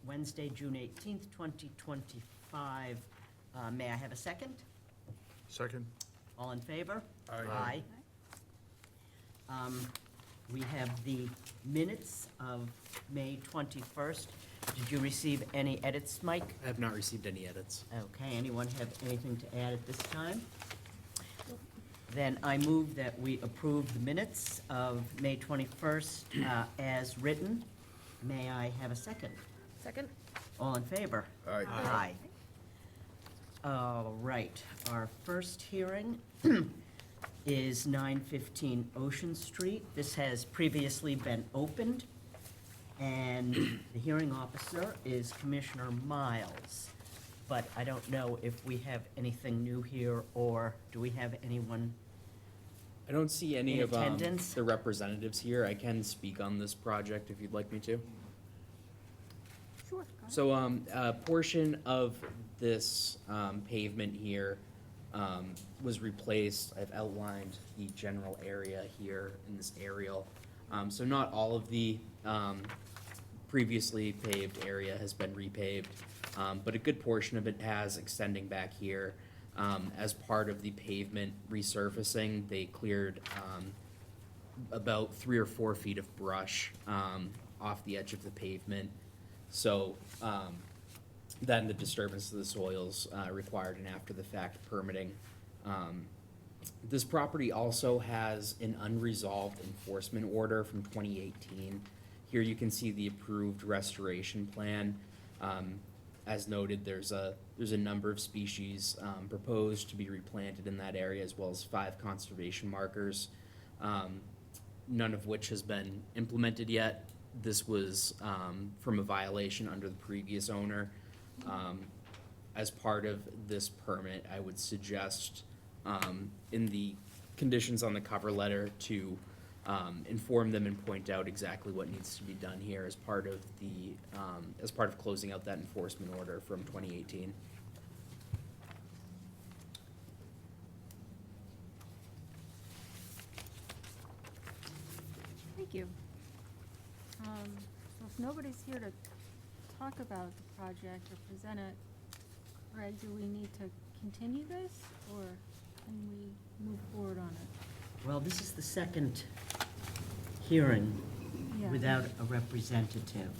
Wednesday, June 18th, 2025. May I have a second? Second. All in favor? Aye. We have the minutes of May 21st. Did you receive any edits, Mike? I have not received any edits. Okay, anyone have anything to add at this time? Then I move that we approve the minutes of May 21st as written. May I have a second? Second? All in favor? Aye. Aye. All right, our first hearing is 915 Ocean Street. This has previously been opened, and the hearing officer is Commissioner Miles. But I don't know if we have anything new here, or do we have anyone? I don't see any In of attendance? the representatives here. I can speak on this project if you'd like me to. Sure. go ahead. So, a portion of this pavement here was replaced. I've outlined the general area here in this aerial. So not all of the previously paved area has been repaved, but a good portion of it has, extending back here. As part of the pavement resurfacing, they cleared about 3 or 4 feet of brush off the edge of the pavement. So then the disturbance of the soils required an after-the-fact permitting. This property also has an unresolved enforcement order from 2018. Here you can see the approved restoration plan. As noted, there's a number of species proposed to be replanted in that area, as well as 5 conservation markers, none of which has been implemented yet. This was from a violation under the previous owner. As part of this permit, I would suggest in the conditions on the cover letter to inform them and point out exactly what needs to be done here as part of the as part of closing out that enforcement order from 2018. Thank you. So if nobody's here to talk about the project or present it, Greg, do we need to continue this, or can we move forward on it? Well, this is the second hearing Yeah. without a representative.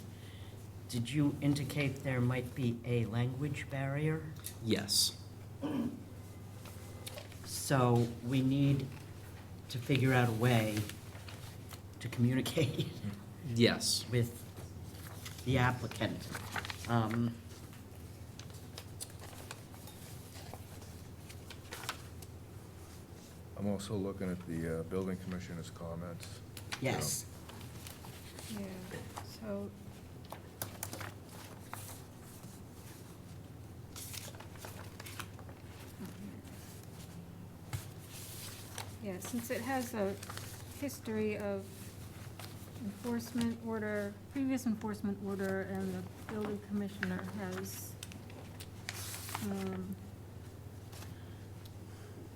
Did you indicate there might be a language barrier? Yes. So we need to figure out a way to communicate Yes. with the applicant. I'm also looking at the building commissioner's comments. Yes. Yeah, so. Yeah, since it has a history of enforcement order, previous enforcement order, and the building commissioner has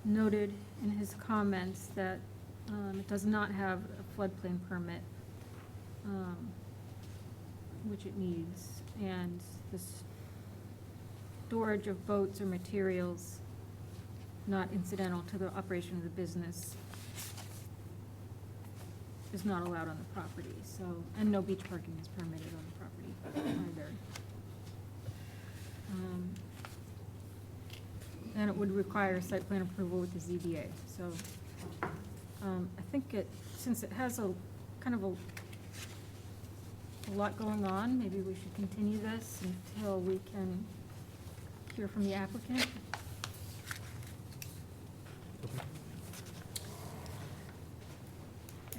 noted in his comments that it does not have a floodplain permit, which it needs, and the storage of boats or materials not incidental to the operation of the business is not allowed on the property, so, and no beach parking is permitted on the property either. And it would require site plan approval with the ZBA, so, I think since it has a, kind of a lot going on, maybe we should continue this until we can hear from the applicant.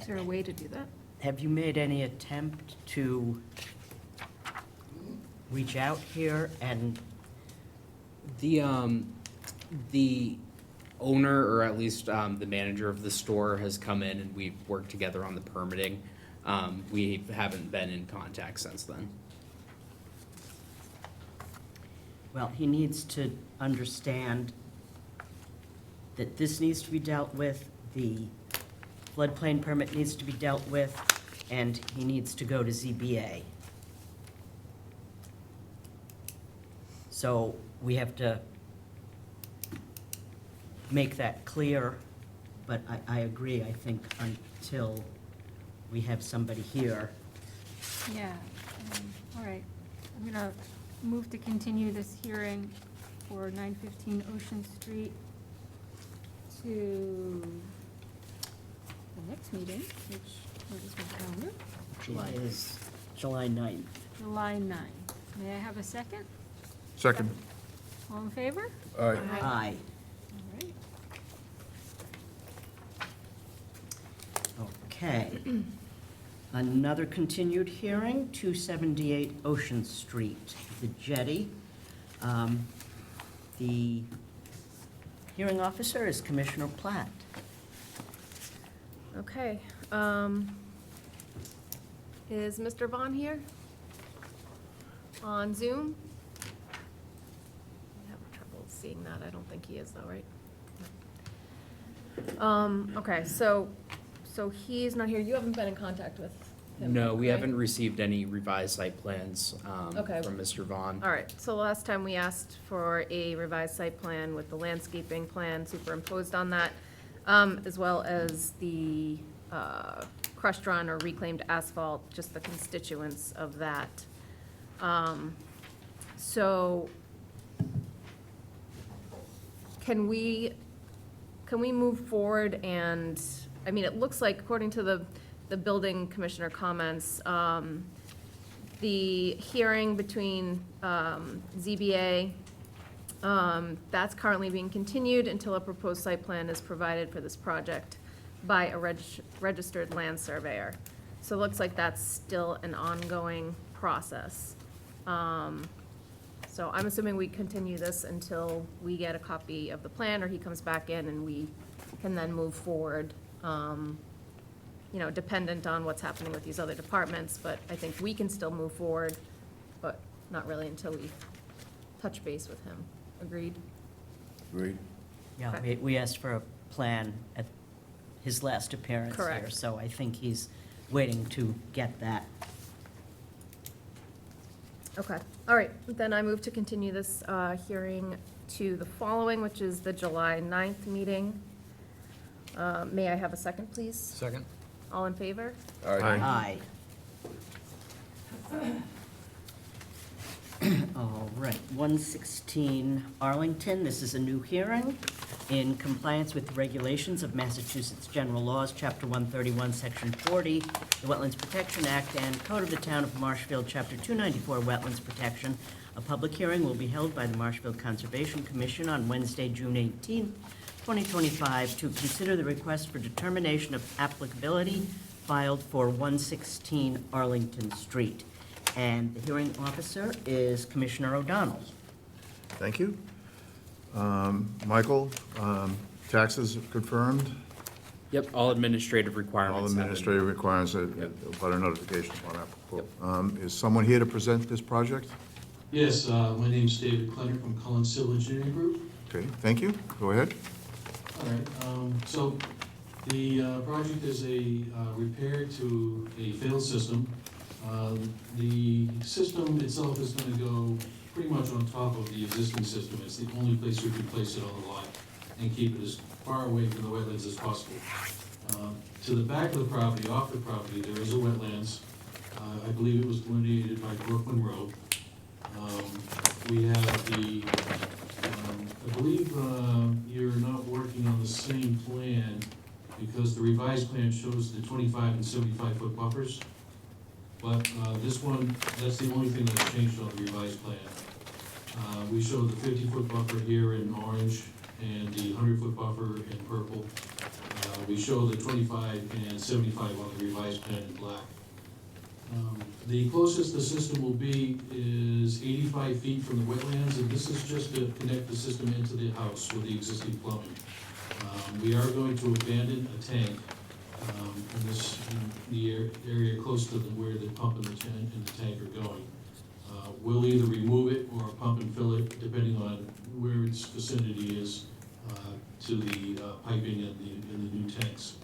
Is there a way to do that? Have you made any attempt to reach out here and, The owner, or at least the manager of the store, has come in and we've worked together on the permitting. We haven't been in contact since then. well, he needs to understand that this needs to be dealt with, the floodplain permit needs to be dealt with, and he needs to go to ZBA. So we have to make that clear, but I agree, I think until we have somebody here. Yeah, all right. I'm gonna move to continue this hearing for 915 Ocean Street to the next meeting, which, where is my calendar? Is July 9th. July 9th. May I have a second? Second. All in favor? Aye. Aye. All right. Okay. Another continued hearing, 278 Ocean Street, the Jetty. The hearing officer is Commissioner Platt. Okay, is Mr. Vaughn here? On Zoom? I have trouble seeing that, I don't think he is though, right? Okay, so he's not here, you haven't been in contact with him? No, we right? haven't received any revised site plans Okay. from Mr. Vaughn. All right, so last time we asked for a revised site plan with the landscaping plan superimposed on that, as well as the crushed run or reclaimed asphalt, just the constituents of that. So can we move forward and, I mean, it looks like according to the building commissioner comments, the hearing between ZBA, that's currently being continued until a proposed site plan is provided for this project by a registered land surveyor. So it looks like that's still an ongoing process. So I'm assuming we continue this until we get a copy of the plan, or he comes back in and we can then move forward, you know, dependent on what's happening with these other departments, but I think we can still move forward, but not really until we touch base with him. Agreed? Agreed. Yeah, Okay. we asked for a plan at his last appearance here. Correct. So I think he's waiting to get that. Okay, all right, then I move to continue this hearing to the following, which is the July 9th meeting. May I have a second, please? Second? All in favor? Aye. All right, 116 Arlington, this is a new hearing. In compliance with the regulations of Massachusetts General Laws, Chapter 131, Section 40, the Wetlands Protection Act, and Code of the Town of Marshfield, Chapter 294, Wetlands Protection, a public hearing will be held by the Marshfield Conservation Commission on Wednesday, June 18th, 2025, to consider the request for determination of applicability filed for 116 Arlington Street. And the hearing officer is Commissioner O'Donnell. Thank you. Michael, taxes confirmed, Yep, all administrative all requirements. have been- administrative requirements, about a notification upon applicable. Is someone here to present this project? Yes, my name's David Clenner from Cullen Civil Engineering Group. Okay, thank you. Go ahead. All right, so the project is a repair to a failed system. The system itself is gonna go pretty much on top of the existing system. It's the only place we can place it on the lot and keep it as far away from the wetlands as possible. To the back of the property, off the property, there is a wetlands. I believe it was delineated by Brooklyn Road. We have the, I believe you're not working on the same plan because the revised plan shows the 25 and 75-foot buffers. But this one, that's the only thing that's changed on the revised plan. We show the 50-foot buffer here in orange and the 100-foot buffer in purple. We show the 25 and 75 on the revised plan in black. The closest the system will be is 85 feet from the wetlands, and this is just to connect the system into the house with the existing plumbing. We are going to abandon a tank in the area close to where the pump and the tank are going. We'll either remove it or pump and fill it, depending on where its vicinity is to the piping and the new tanks.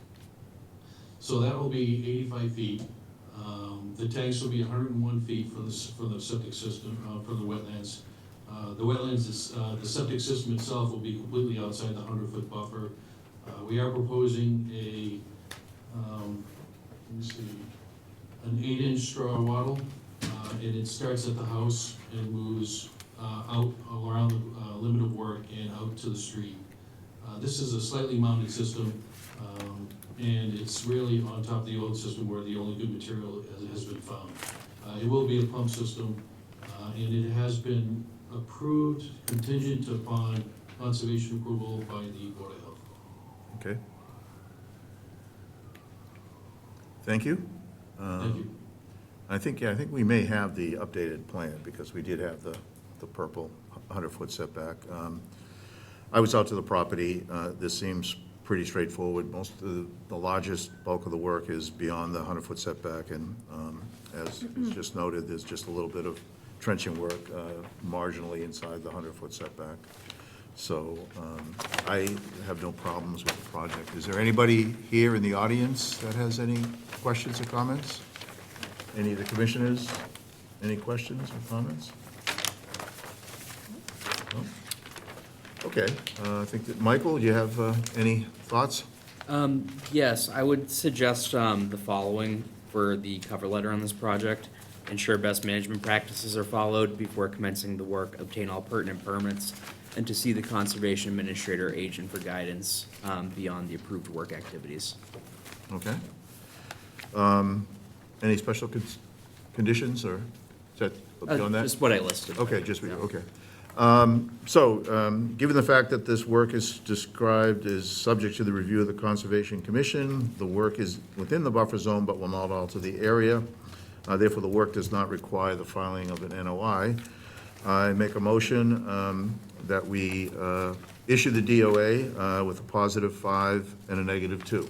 So that will be 85 feet. The tanks will be 101 feet from the septic system, from the wetlands. The wetlands, the septic system itself will be completely outside the 100-foot buffer. We are proposing let me see, an 8-inch straw wattle, and it starts at the house and moves out around the limit of work and out to the street. This is a slightly mounted system, and it's really on top of the old system where the only good material has been found. It will be a pump system, and it has been approved contingent upon conservation approval by the Board of Health. Okay. Thank you. Thank you. I think we may have the updated plan, because we did have the purple 100-foot setback. I was out to the property. This seems pretty straightforward. Most of the largest bulk of the work is beyond the 100-foot setback, and as is just noted, there's just a little bit of trenching work marginally inside the 100-foot setback. So I have no problems with the project. Is there anybody here in the audience that has any questions or comments? Any of the commissioners? Any questions or comments? No? Okay, I think that, Michael, do you have any thoughts? Yes, I would suggest the following for the cover letter on this project. Ensure best management practices are followed before commencing the work, obtain all pertinent permits, and to see the conservation administrator or agent for guidance beyond the approved work activities. Okay. Any special conditions, or is that beyond that? Just what I listed. Okay, just, Yeah. okay. Given the fact that this work is described as subject to the review of the Conservation Commission, the work is within the buffer zone but will not alter the area. Therefore, the work does not require the filing of an NOI. I make a motion that we issue the DOA with a +5 and a -2. Do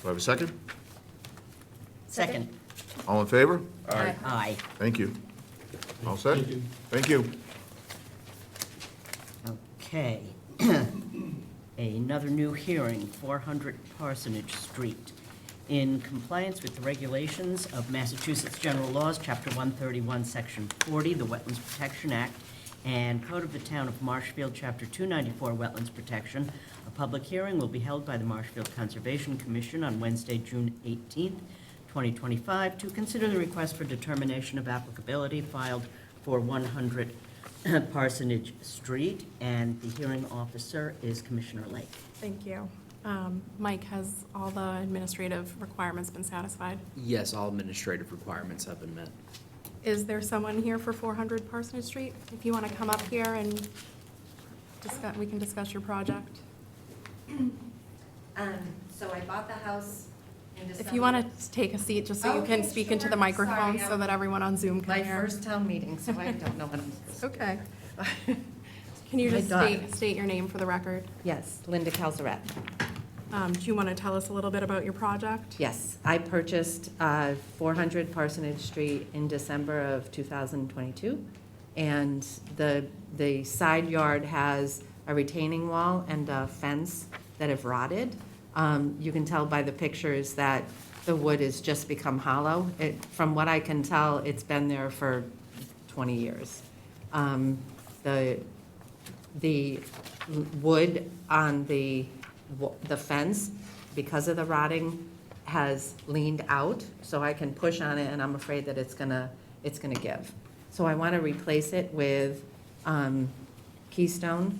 I have a second? Second. All in favor? Aye. Aye. Thank you. All set? Thank you. Thank you. Okay. Another new hearing, 400 Parsonage Street. In compliance with the regulations of Massachusetts General Laws, Chapter 131, Section 40, the Wetlands Protection Act, and Code of the Town of Marshfield, Chapter 294, Wetlands Protection, a public hearing will be held by the Marshfield Conservation Commission on Wednesday, June 18th, 2025, to consider the request for determination of applicability filed for 100 Parsonage Street, and the hearing officer is Commissioner Lake. Thank you. Mike, has all the administrative requirements been satisfied? Yes, all administrative requirements have been met. Is there someone here for 400 Parsonage Street? If you want to come up here and discuss, we can discuss your project. So I bought the house in December. If you want to take a seat, just so you can Okay, speak into sure. the microphone Sorry, so that everyone on Zoom can My hear. first town meeting, so I don't know what I'm supposed to. Okay. Can you My just daughter. state your name for the record? Yes, Linda Calzaret. Do you want to tell us a little bit about your project? Yes, I purchased 400 Parsonage Street in December of 2022. And the side yard has a retaining wall and a fence that have rotted. You can tell by the pictures that the wood has just become hollow. From what I can tell, it's been there for 20 years. The wood on the fence, because of the rotting, has leaned out, so I can push on it, and I'm afraid that it's gonna give. So I want to replace it with keystone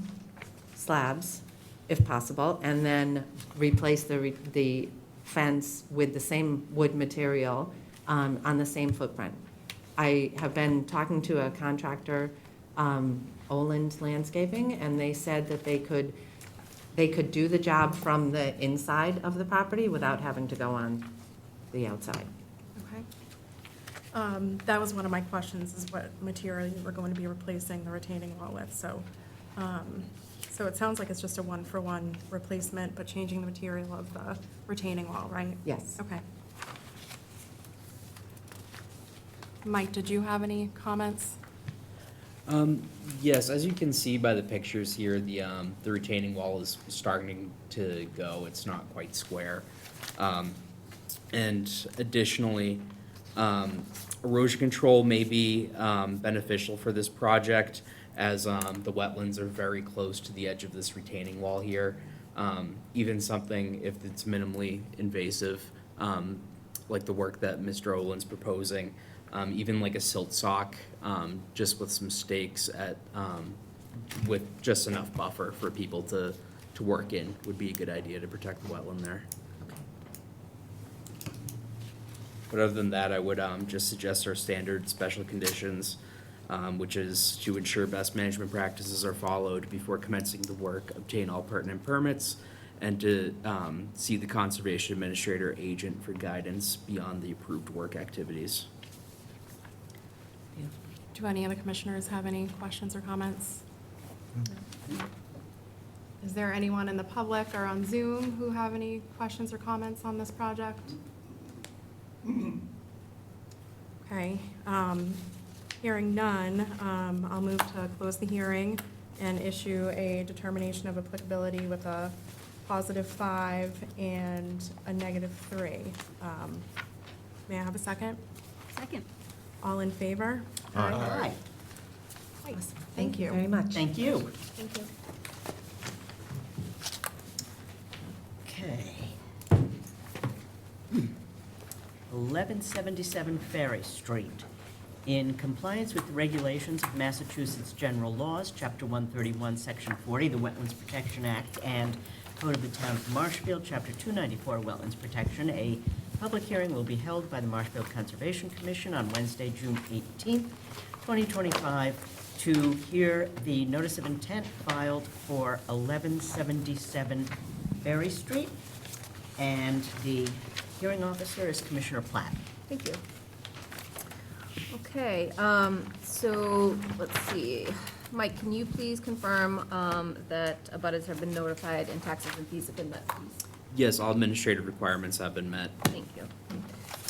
slabs, if possible, and then replace the fence with the same wood material on the same footprint. I have been talking to a contractor, Oland Landscaping, and they said that they could do the job from the inside of the property without having to go on the outside. Okay. That was one of my questions, is what material you were going to be replacing the retaining wall with, so, so it sounds like it's just a one-for-one replacement, but changing the material of the retaining wall, right? Yes. Okay. Mike, did you have any comments? Yes, as you can see by the pictures here, the retaining wall is starting to go. It's not quite square. And additionally, Erosion control may be beneficial for this project, as the wetlands are very close to the edge of this retaining wall here. Even something, if it's minimally invasive, like the work that Mr. Olin's proposing, even like a silt sock, just with some stakes with just enough buffer for people to work in, would be a good idea to protect the wetland there. But other than that, I would just suggest our standard special conditions, which is to ensure best management practices are followed before commencing the work, obtain all pertinent permits, and to see the conservation administrator agent for guidance beyond the approved work activities. Do any of the commissioners have any questions or comments? Is there anyone in the public or on Zoom who have any questions or comments on this project? Okay, hearing none, I'll move to close the hearing and issue a determination of applicability with a +5 and a -3. May I have a second? Second. All in favor? Aye. Thank you. Very much. Thank you. Thank you. Okay. 1177 Ferry Street. In compliance with the regulations of Massachusetts General Laws, Chapter 131, Section 40, the Wetlands Protection Act, and Code of the Town of Marshfield, Chapter 294, Wetlands Protection, a public hearing will be held by the Marshfield Conservation Commission on Wednesday, June 18th, 2025, to hear the notice of intent filed for 1177 Ferry Street. And the hearing officer is Commissioner Platt. Thank you. Okay, so, let's see. Mike, can you please confirm that abutters have been notified and taxes and fees have been met, please? Yes, all administrative requirements have been met. Thank you.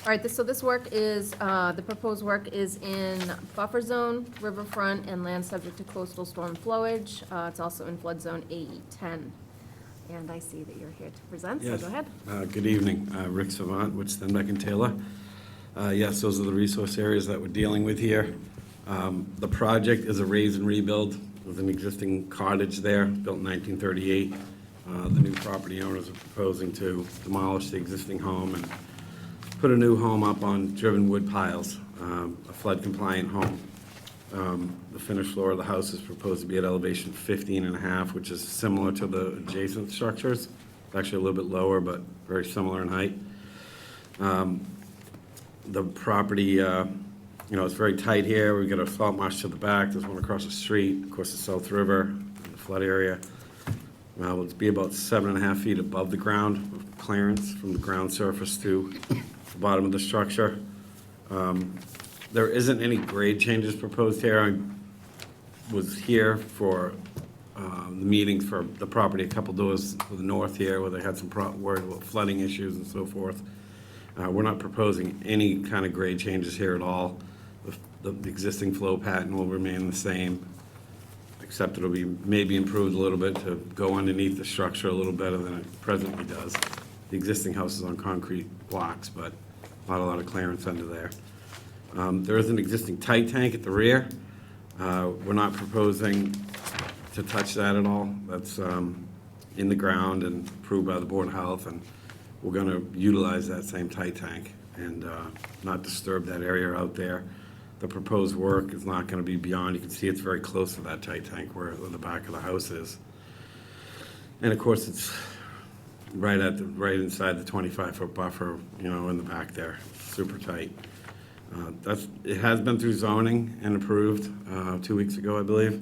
All right, so this work is, the proposed work is in buffer zone, riverfront, and land subject to coastal storm flowage. It's also in flood zone AE10. And I see that you're here to present, so Yes. go ahead. Good evening, Rick Savant with Stenbeck and Taylor. Yes, those are the resource areas that we're dealing with here. The project is a raise and rebuild. There's an existing cottage there, built in 1938. The new property owners are proposing to demolish the existing home and put a new home up on driven wood piles, a flood-compliant home. The finished floor of the house is proposed to be at elevation 15.5, which is similar to the adjacent structures. It's actually a little bit lower, but very similar in height. The property, it's very tight here. We've got a salt marsh to the back. There's one across the street, of course, the South River, the flood area. It'll be about 7.5 feet above the ground of clearance from the ground surface to the bottom of the structure. There isn't any grade changes proposed here. I was here for the meetings for the property a couple doors to the north here, where they had some worried about flooding issues and so forth. We're not proposing any kind of grade changes here at all. The existing flow pattern will remain the same, except it'll be maybe improved a little bit to go underneath the structure a little better than it presently does. The existing house is on concrete blocks, but not a lot of clearance under there. There is an existing tight tank at the rear. We're not proposing to touch that at all. That's in the ground and approved by the Board of Health, and we're going to utilize that same tight tank and not disturb that area out there. The proposed work is not going to be beyond, you can see it's very close to that tight tank where the back of the house is. And of course, it's right inside the 25-foot buffer, in the back there, super tight. It has been through zoning and approved 2 weeks ago, I believe.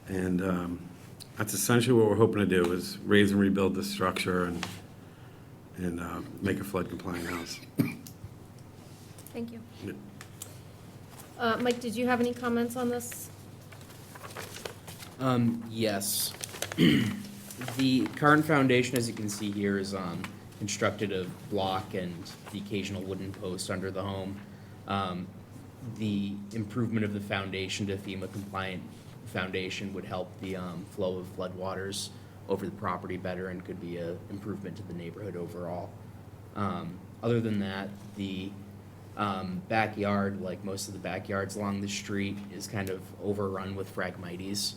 And that's essentially what we're hoping to do, is raise and rebuild this structure and make a flood compliant house. Thank you. Yeah. Mike, did you have any comments on this? Yes. The current foundation, as you can see here, is constructed of block and the occasional wooden post under the home. The improvement of the foundation to FEMA compliant foundation would help the flow of floodwaters over the property better and could be an improvement to the neighborhood overall. Other than that, the backyard, like most of the backyards along the street, is kind of overrun with Phragmites.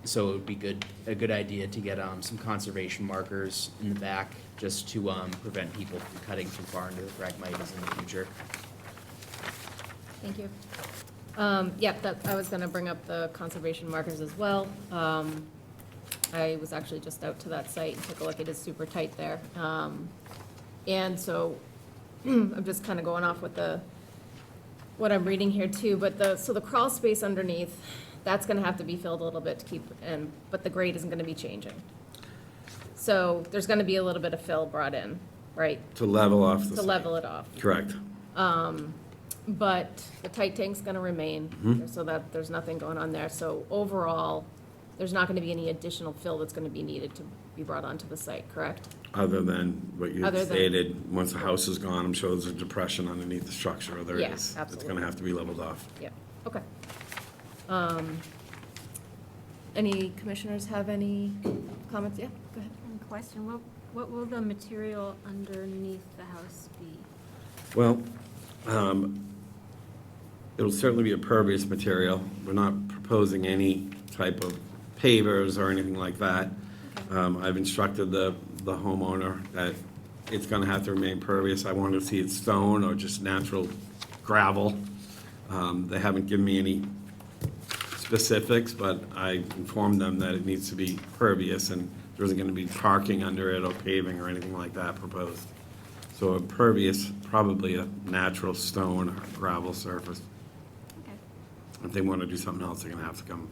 So it would be a good idea to get some conservation markers in the back, just to prevent people from cutting too far into the Phragmites in the future. Thank you. Yep, I was gonna bring up the conservation markers as well. I was actually just out to that site and took a look. It is super tight there. And so, I'm just kind of going off with what I'm reading here too, but so the crawl space underneath, that's gonna have to be filled a little bit to keep, but the grade isn't gonna be changing. So there's gonna be a little bit of fill brought in, right, To level off the to site. level it off. Correct. But the tight tank's gonna remain, so that there's nothing going on there. So overall, there's not gonna be any additional fill that's gonna be needed to be brought onto the site, correct? Other than what you Other had than- stated, once the house is gone, I'm sure there's a depression underneath the structure, or there is. Yeah, It's absolutely. gonna have to be leveled off. Yep, okay. Any commissioners have any comments? Yeah, go ahead. One question, what will the material underneath the house be? Well, it'll certainly be a pervious material. We're not proposing any type of pavers or anything like that. I've instructed the homeowner that it's gonna have to remain pervious. I want to see it stone or just natural gravel. They haven't given me any specifics, but I informed them that it needs to be pervious, and there isn't gonna be parking under it or paving or anything like that proposed. So impervious, probably a natural stone or gravel surface. Okay. If they want to do something else, they're gonna have to come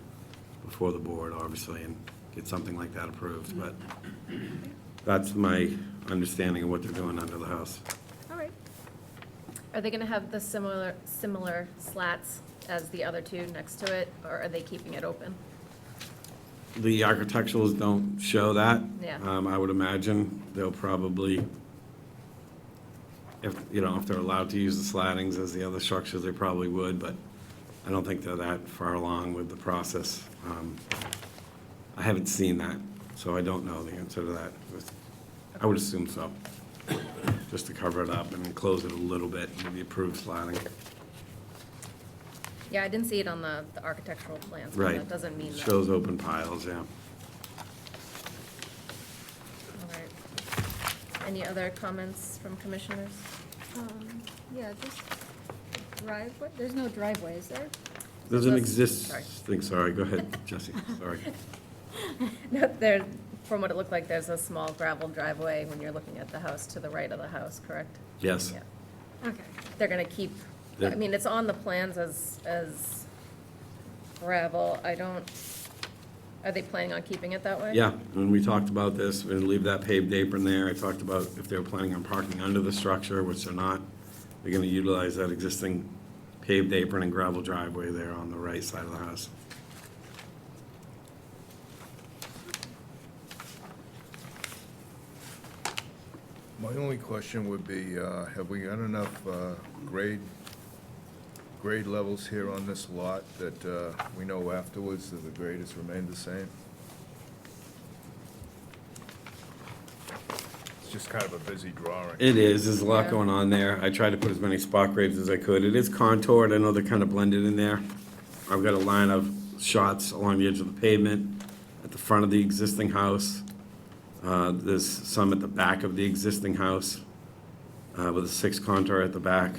before the board, obviously, and get something like that approved, but that's my understanding of what they're doing under the house. All right. Are they gonna have the similar slats as the other two next to it, or are they keeping it open? The architecturals don't show that. Yeah. I would imagine they'll probably, if they're allowed to use the slattings as the other structures, they probably would, but I don't think they're that far along with the process. I haven't seen that, so I don't know the answer to that. I would assume so, just to cover it up and enclose it a little bit with the approved slatting. Yeah, I didn't see it on the architectural plans, but Right. that doesn't mean that. Shows open piles, yeah. All right. Any other comments from commissioners? Yeah, this driveway, there's no driveway, is there? There's an Sorry. existing, sorry, go ahead, Jesse, sorry. No, there, from what it looked like, there's a small gravel driveway when you're looking at the house to the right of the house, correct? Yes. Yeah. Okay. They're gonna keep, I mean, it's on the plans as gravel. Are they planning on keeping it that way? Yeah, when we talked about this, we're gonna leave that paved apron there. I talked about if they were planning on parking under the structure, which they're not. They're gonna utilize that existing paved apron and gravel driveway there on the right side of the house. My only question would be, have we got enough grade levels here on this lot that we know afterwards that the grade has remained the same? It's just kind of a busy drawing. It is, there's a lot Yeah. going on there. I tried to put as many spot grades as I could. It is contoured, I know they're kind of blended in there. I've got a line of shots along the edge of the pavement at the front of the existing house. There's some at the back of the existing house, with a 6 contour at the back.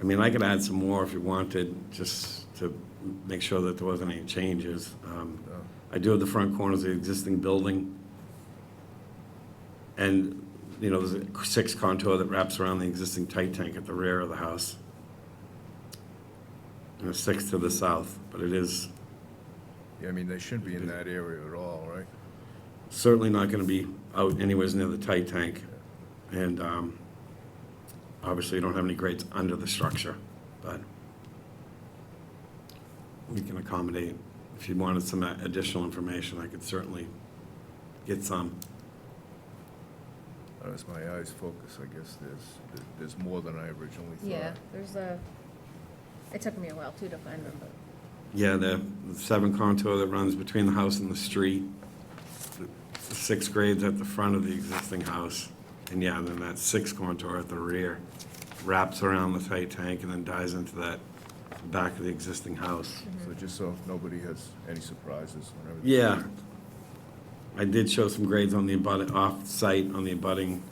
I mean, I could add some more if you wanted, just to make sure that there wasn't any changes. I do have the front corners of the existing building. And, there's a 6 contour that wraps around the existing tight tank at the rear of the house. And a 6 to the south, but it is Yeah, I mean, they shouldn't be in that area at all, right? certainly not gonna be out anywhere near the tight tank. And, obviously, you don't have any grades under the structure, but we can accommodate. If you wanted some additional information, I could certainly get some. As my eyes focus, I guess there's more than I originally thought. Yeah, it took me a while too to find them, but. Yeah, the 7 contour that runs between the house and the street, the 6 grades at the front of the existing house, and yeah, then that 6 contour at the rear. wraps around the tight tank and then dives into that back of the existing house. So just so nobody has any surprises when everything. Yeah. I did show some grades on the off-site, on the abutting,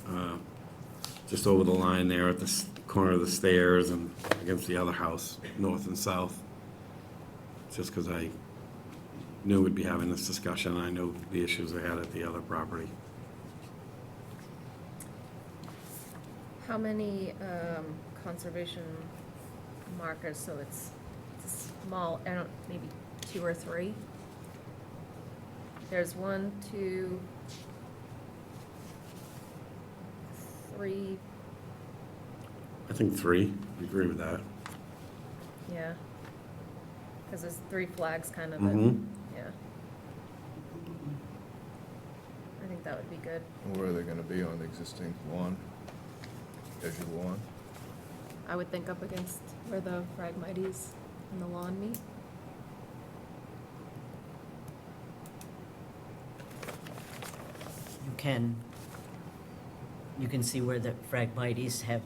just over the line there at the corner of the stairs and against the other house, north and south. Just because I knew we'd be having this discussion, I knew the issues I had at the other property. How many conservation markers, so it's small, I don't, maybe 2 or 3? There's 1, 2, 3, I think 3, I agree with that. yeah. Because there's 3 flags kind of, Mhm. yeah. I think that would be good. And where are they gonna be, on the existing lawn? Edge of the lawn? I would think up against where the Phragmites and the lawn meet. You can see where the Phragmites have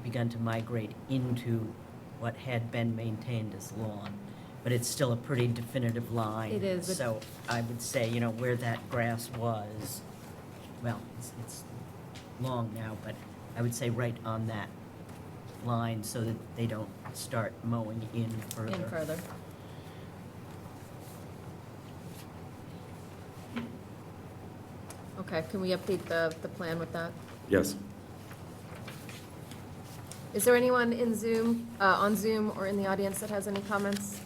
begun to migrate into what had been maintained as lawn. But it's still a pretty definitive line. It is. So I would say, you know, where that grass was, well, it's long now, but I would say right on that line so that they don't start mowing in further. In further. Okay, can we update the plan with that? Yes. Is there anyone in Zoom, on Zoom or in the audience that has any comments?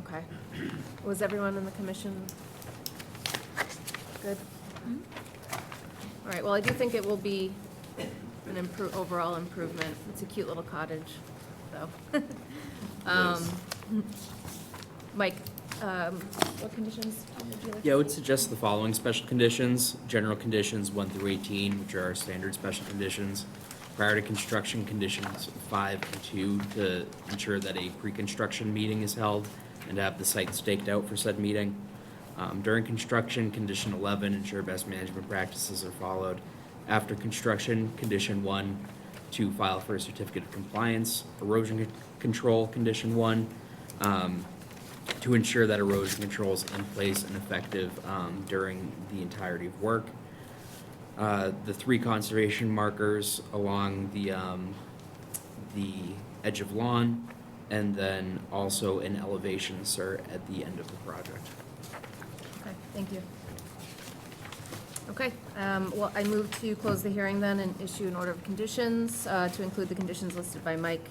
Okay. Was everyone in the commission good? All right, well, I do think it will be an overall improvement. It's a cute little cottage, though. Mike, what conditions would you like? Yeah, I would suggest the following special conditions: general conditions 1 through 18, which are our standard special conditions. Prior to construction, conditions 5 and 2, to ensure that a pre-construction meeting is held and to have the site staked out for said meeting. During construction, condition 11, ensure best management practices are followed. After construction, condition 1, to file for a certificate of compliance. Erosion control, condition 1, to ensure that erosion control is in place and effective during the entirety of work. The 3 conservation markers along the edge of lawn, and then also an elevation insert at the end of the project. Okay, thank you. Okay, well, I move to close the hearing then and issue an order of conditions to include the conditions listed by Mike,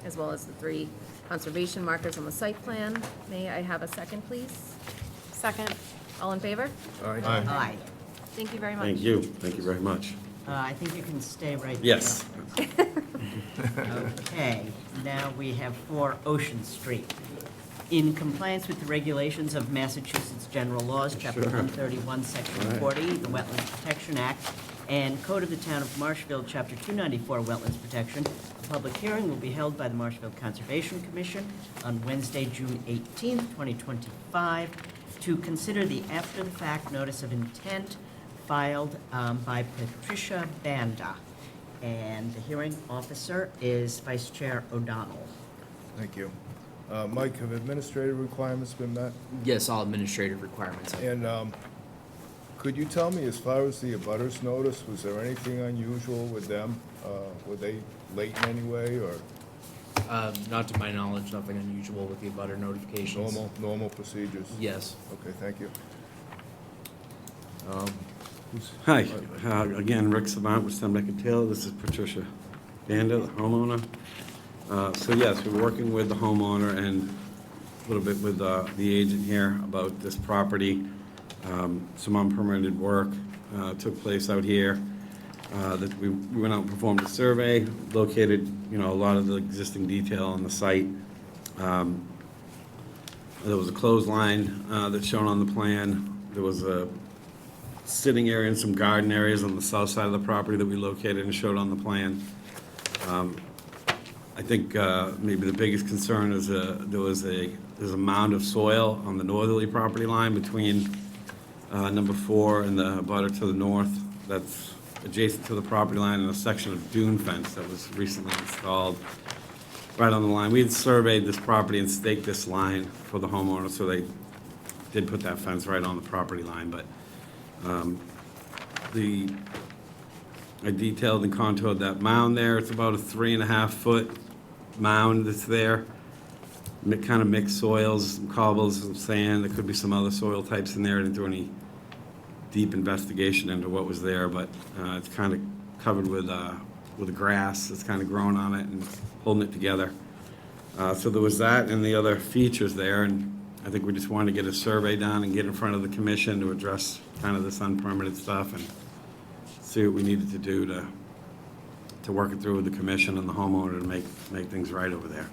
as well as the 3 conservation markers on the site plan. May I have a second, please? Second. All in favor? Aye. Aye. Thank you very much. Thank you very much. I think you can stay right there. Yes. Okay, now we have 4 Ocean Street. In compliance with the regulations of Massachusetts General Laws, Chapter 131, Section 40, the Wetlands Protection Act, and Code of the Town of Marshfield, Chapter 294, Wetlands Protection, a public hearing will be held by the Marshfield Conservation Commission on Wednesday, June 18th, 2025, to consider the after-the-fact notice of intent filed by Patricia Banda. And the hearing officer is Vice Chair O'Donnell. Thank you. Mike, have administrative requirements been met? Yes, all administrative requirements. And could you tell me, as far as the abutters notice, was there anything unusual with them? Were they late in any way, or Not to my knowledge, nothing unusual with the abutter notifications. normal procedures? Yes. Okay, thank you. Hi, again, Rick Savant with Stembeck and Taylor. This is Patricia Banda, the homeowner. So yes, we're working with the homeowner and a little bit with the agent here about this property. Some unpermitted work took place out here. That we went out and performed a survey, located, a lot of the existing detail on the site. There was a clothesline that's shown on the plan. There was a sitting area and some garden areas on the south side of the property that we located and showed on the plan. I think maybe the biggest concern is there's a mound of soil on the northerly property line between Number 4 in the butter to the north, that's adjacent to the property line, and a section of dune fence that was recently installed right on the line. We had surveyed this property and staked this line for the homeowner, so they did put that fence right on the property line, but I detailed and contoured that mound there. It's about a 3.5-foot mound that's there. Kind of mixed soils, some cobbles, some sand. There could be some other soil types in there. I didn't do any deep investigation into what was there, but it's kind of covered with grass that's kind of grown on it and holding it together. So there was that and the other features there, and I think we just wanted to get a survey done and get in front of the commission to address kind of this unpermitted stuff and see what we needed to do to work it through with the commission and the homeowner to make things right over there.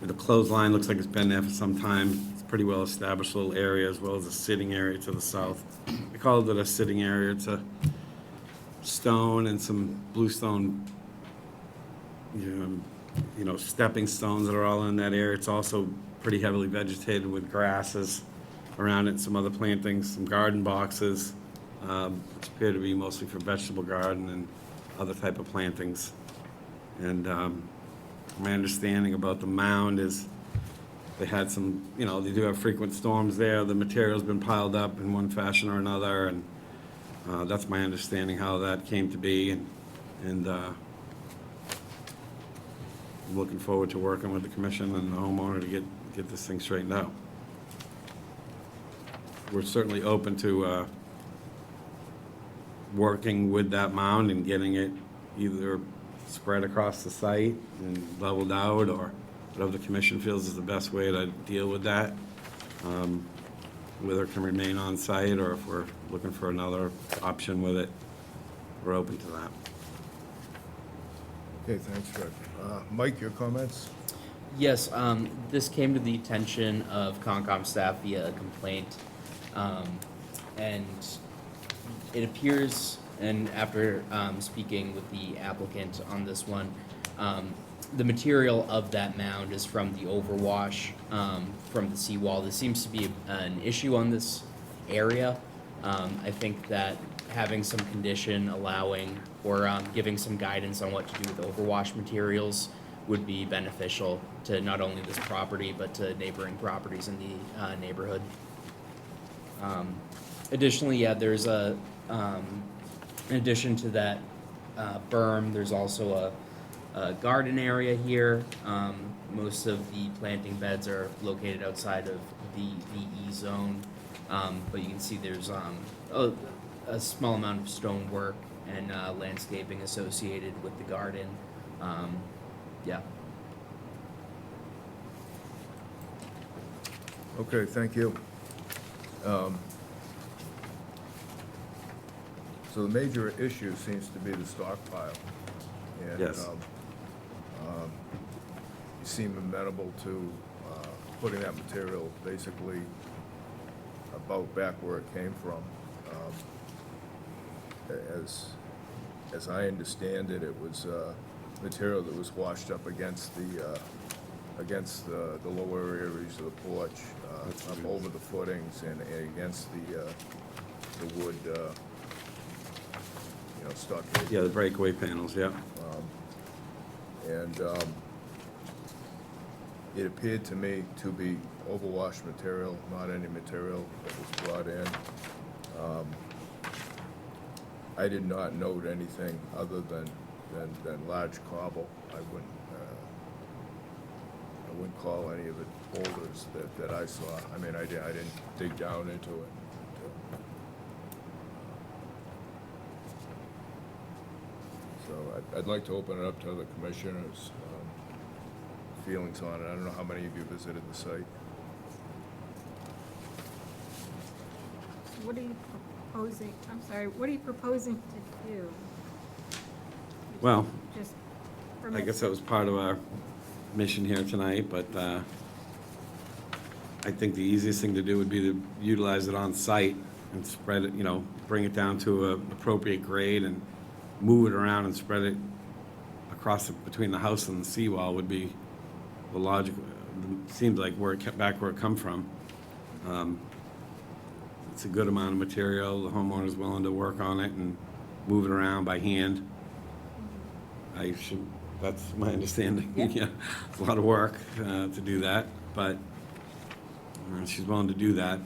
The clothesline looks like it's been there for some time. It's a pretty well-established little area, as well as a sitting area to the south. We call it a sitting area. It's a stone and some bluestone, stepping stones that are all in that area. It's also pretty heavily vegetated with grasses around it, some other plantings, some garden boxes, which appear to be mostly for vegetable garden and other type of plantings. And my understanding about the mound is they had some, they do have frequent storms there. The material's been piled up in one fashion or another, and that's my understanding how that came to be. And I'm looking forward to working with the commission and the homeowner to get this thing straightened out. We're certainly open to working with that mound and getting it either spread across the site and leveled out, or whatever the commission feels is the best way to deal with that. Whether it can remain on site or if we're looking for another option with it, we're open to that. Okay, thanks, Fred. Mike, your comments? Yes, this came to the attention of Concom staff via a complaint. And it appears, and after speaking with the applicant on this one, the material of that mound is from the overwash from the seawall. There seems to be an issue on this area. I think that having some condition allowing or giving some guidance on what to do with overwash materials would be beneficial to not only this property but to neighboring properties in the neighborhood. Additionally, yeah, there's in addition to that berm, there's also a garden area here. Most of the planting beds are located outside of the E zone, but you can see there's a small amount of stonework and landscaping associated with the garden. Yeah. Okay, thank you. So the major issue seems to be the stockpile. And, Yes. You seem amenable to putting that material basically about back where it came from. As I understand it, it was material that was washed up against the lower areas of the porch, up over the footings and against the wood, stockade. Yeah, the breakaway panels, yeah. And it appeared to me to be overwash material, not any material that was brought in. I did not note anything other than large cobble. I wouldn't call any of it boulders that I saw. I mean, I didn't dig down into it. So I'd like to open it up to the commissioners' feelings on it. I don't know how many of you visited the site. What are you proposing, I'm sorry, what are you proposing to do? Well, Just I permit- guess that was part of our mission here tonight, but I think the easiest thing to do would be to utilize it on site and spread it, bring it down to an appropriate grade and move it around and spread it across between the house and the seawall would be the logical, seems like back where it come from. It's a good amount of material. The homeowner's willing to work on it and move it around by hand. That's my understanding. Yeah, it's a lot of work to do that, but she's willing to do that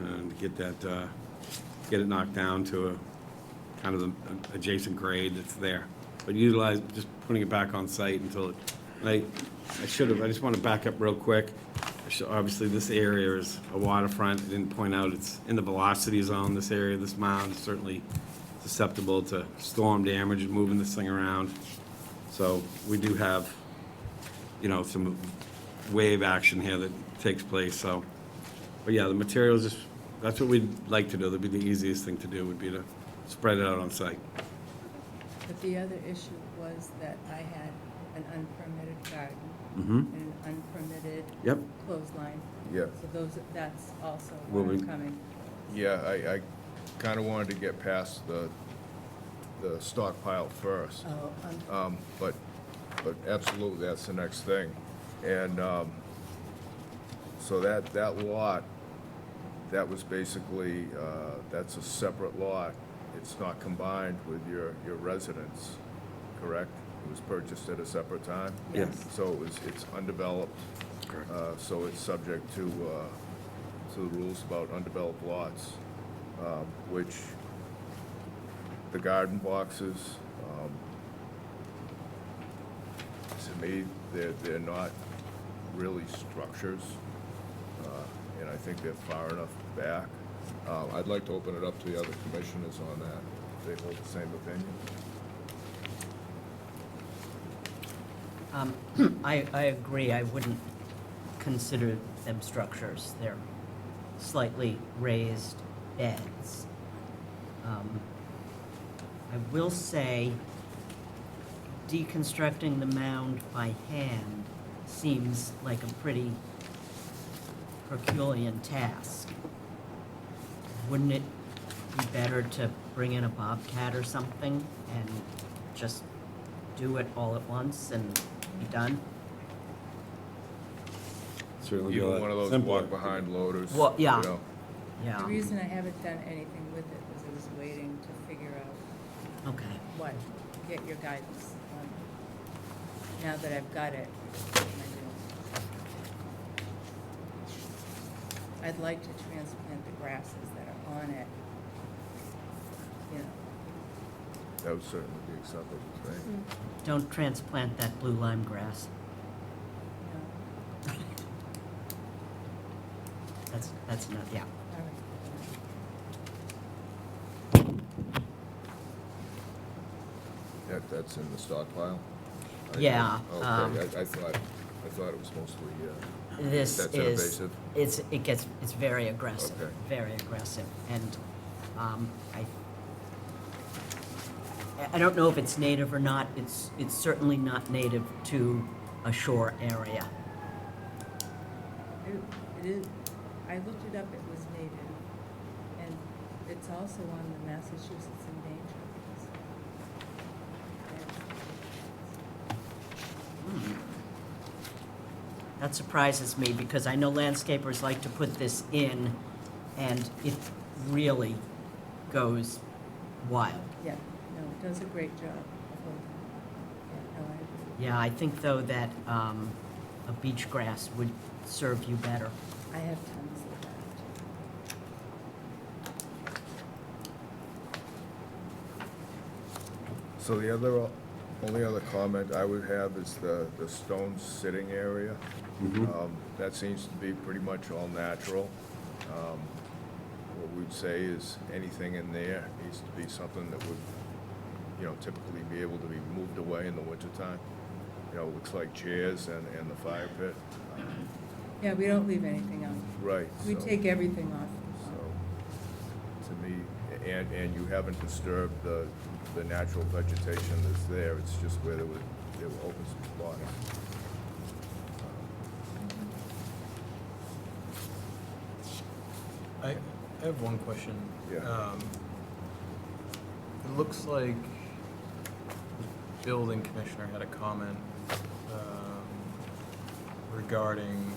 and get it knocked down to a kind of the adjacent grade that's there. But utilize, just putting it back on site until it, I just want to back up real quick. Obviously, this area is a waterfront. I didn't point out it's in the velocity zone, this area. This mound is certainly susceptible to storm damage and moving this thing around. So we do have, some wave action here that takes place, so. But yeah, the materials, that's what we'd like to do. That'd be the easiest thing to do, would be to spread it out on site. But the other issue was that I had an unpermitted garden Mm-hmm. and an unpermitted Yep. clothesline. Yeah. So that's also Will where we- I'm coming. Yeah, I kind of wanted to get past the stockpile first. Oh, But absolutely, that's the next thing. And so that lot, that was basically, that's a separate lot. It's not combined with your residence, correct? It was purchased at a separate time? Yes. So it's undeveloped, Correct. so it's subject to the rules about undeveloped lots, which the garden boxes, to me, they're not really structures, and I think they're far enough back. I'd like to open it up to the other commissioners on that, if they hold the same opinion. I agree, I wouldn't consider them structures. They're slightly raised beds. I will say, deconstructing the mound by hand seems like a pretty Herculean task. Wouldn't it be better to bring in a bobcat or something and just do it all at once and be done? Certainly be a Even lot one of those simpler. walk-behind loaders. Well, yeah. you know. Yeah. The reason I haven't done anything with it was I was waiting to figure out Okay. what, get your guidance on it. Now that I've got it, what am I doing? I'd like to transplant the grasses that are on it, That would certainly be acceptable, right? Don't transplant that blue lime grass. you know, That's not, yeah. all right. That's in the stockpile? Yeah, Okay, I thought it was mostly, This that's is, invasive? it's very aggressive, Okay. very aggressive. And I don't know if it's native or not. It's certainly not native to a shore area. It is, I looked it up, it was native, and it's also on the Massachusetts endangered list. That surprises me because I know landscapers like to put this in and it really goes wild. Yeah, no, it does a great job of holding. Yeah, no, I agree. Yeah, I think though that a beach grass would serve you better. I have tons of that. So the only other comment I would have is the stone sitting area. That seems to be pretty much all natural. What we'd say is anything in there needs to be something that would, typically be able to be moved away in the wintertime. It looks like chairs and the fire pit. Yeah, we don't leave anything out. Right. We so- take everything off. So, to me, and you haven't disturbed the natural vegetation that's there, it's just where there were open spots. I have one question. Yeah. It looks like the building commissioner had a comment regarding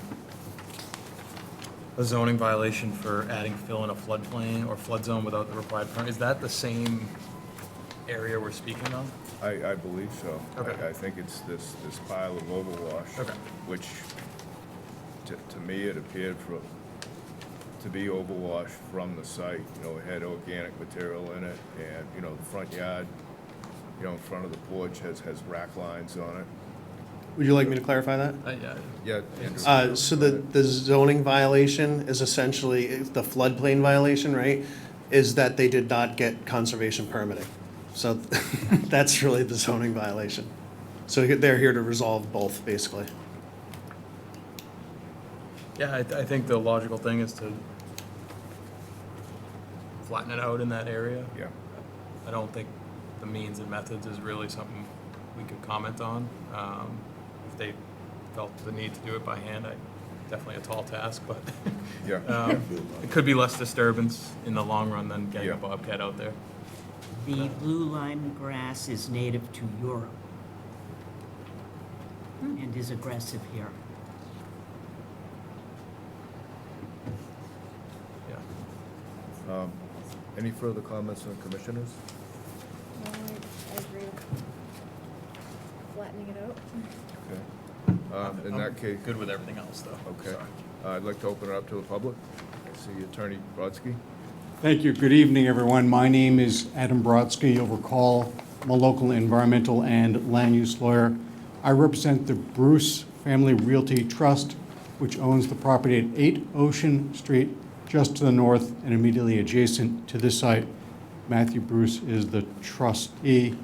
a zoning violation for adding fill in a floodplain or flood zone without the required permit. Is that the same area we're speaking of? I believe so. Okay. I think it's this pile of overwash. Okay. Which, to me, it appeared to be overwash from the site. You know, it had organic material in it, and, you know, the front yard, you know, in front of the porch has rack lines on it. Would you like me to clarify that? Yeah. Yeah. Andrew. So the zoning violation is essentially, the floodplain violation, right, is that they did not get conservation permitting. So that's really the zoning violation. So they're here to resolve both, basically. Yeah, I think the logical thing is to flatten it out in that area. Yeah. I don't think the means and methods is really something we could comment on. If they felt the need to do it by hand, definitely a tall task, but Yeah. it could be less disturbance in the long run than getting a Yeah. bobcat out there. The blue lime grass is native to Europe and is aggressive here. Yeah. Any further comments from commissioners? No, I agree with flattening it out. Okay. In that case, Good with everything else, though. okay. Sorry. I'd like to open it up to the public. I see Attorney Brodsky. Thank you. Good evening, everyone. My name is Adam Brodsky. You'll recall I'm a local environmental and land use lawyer. I represent the Bruce Family Realty Trust, which owns the property at 8 Ocean Street, just to the north and immediately adjacent to this site. Matthew Bruce is the trustee.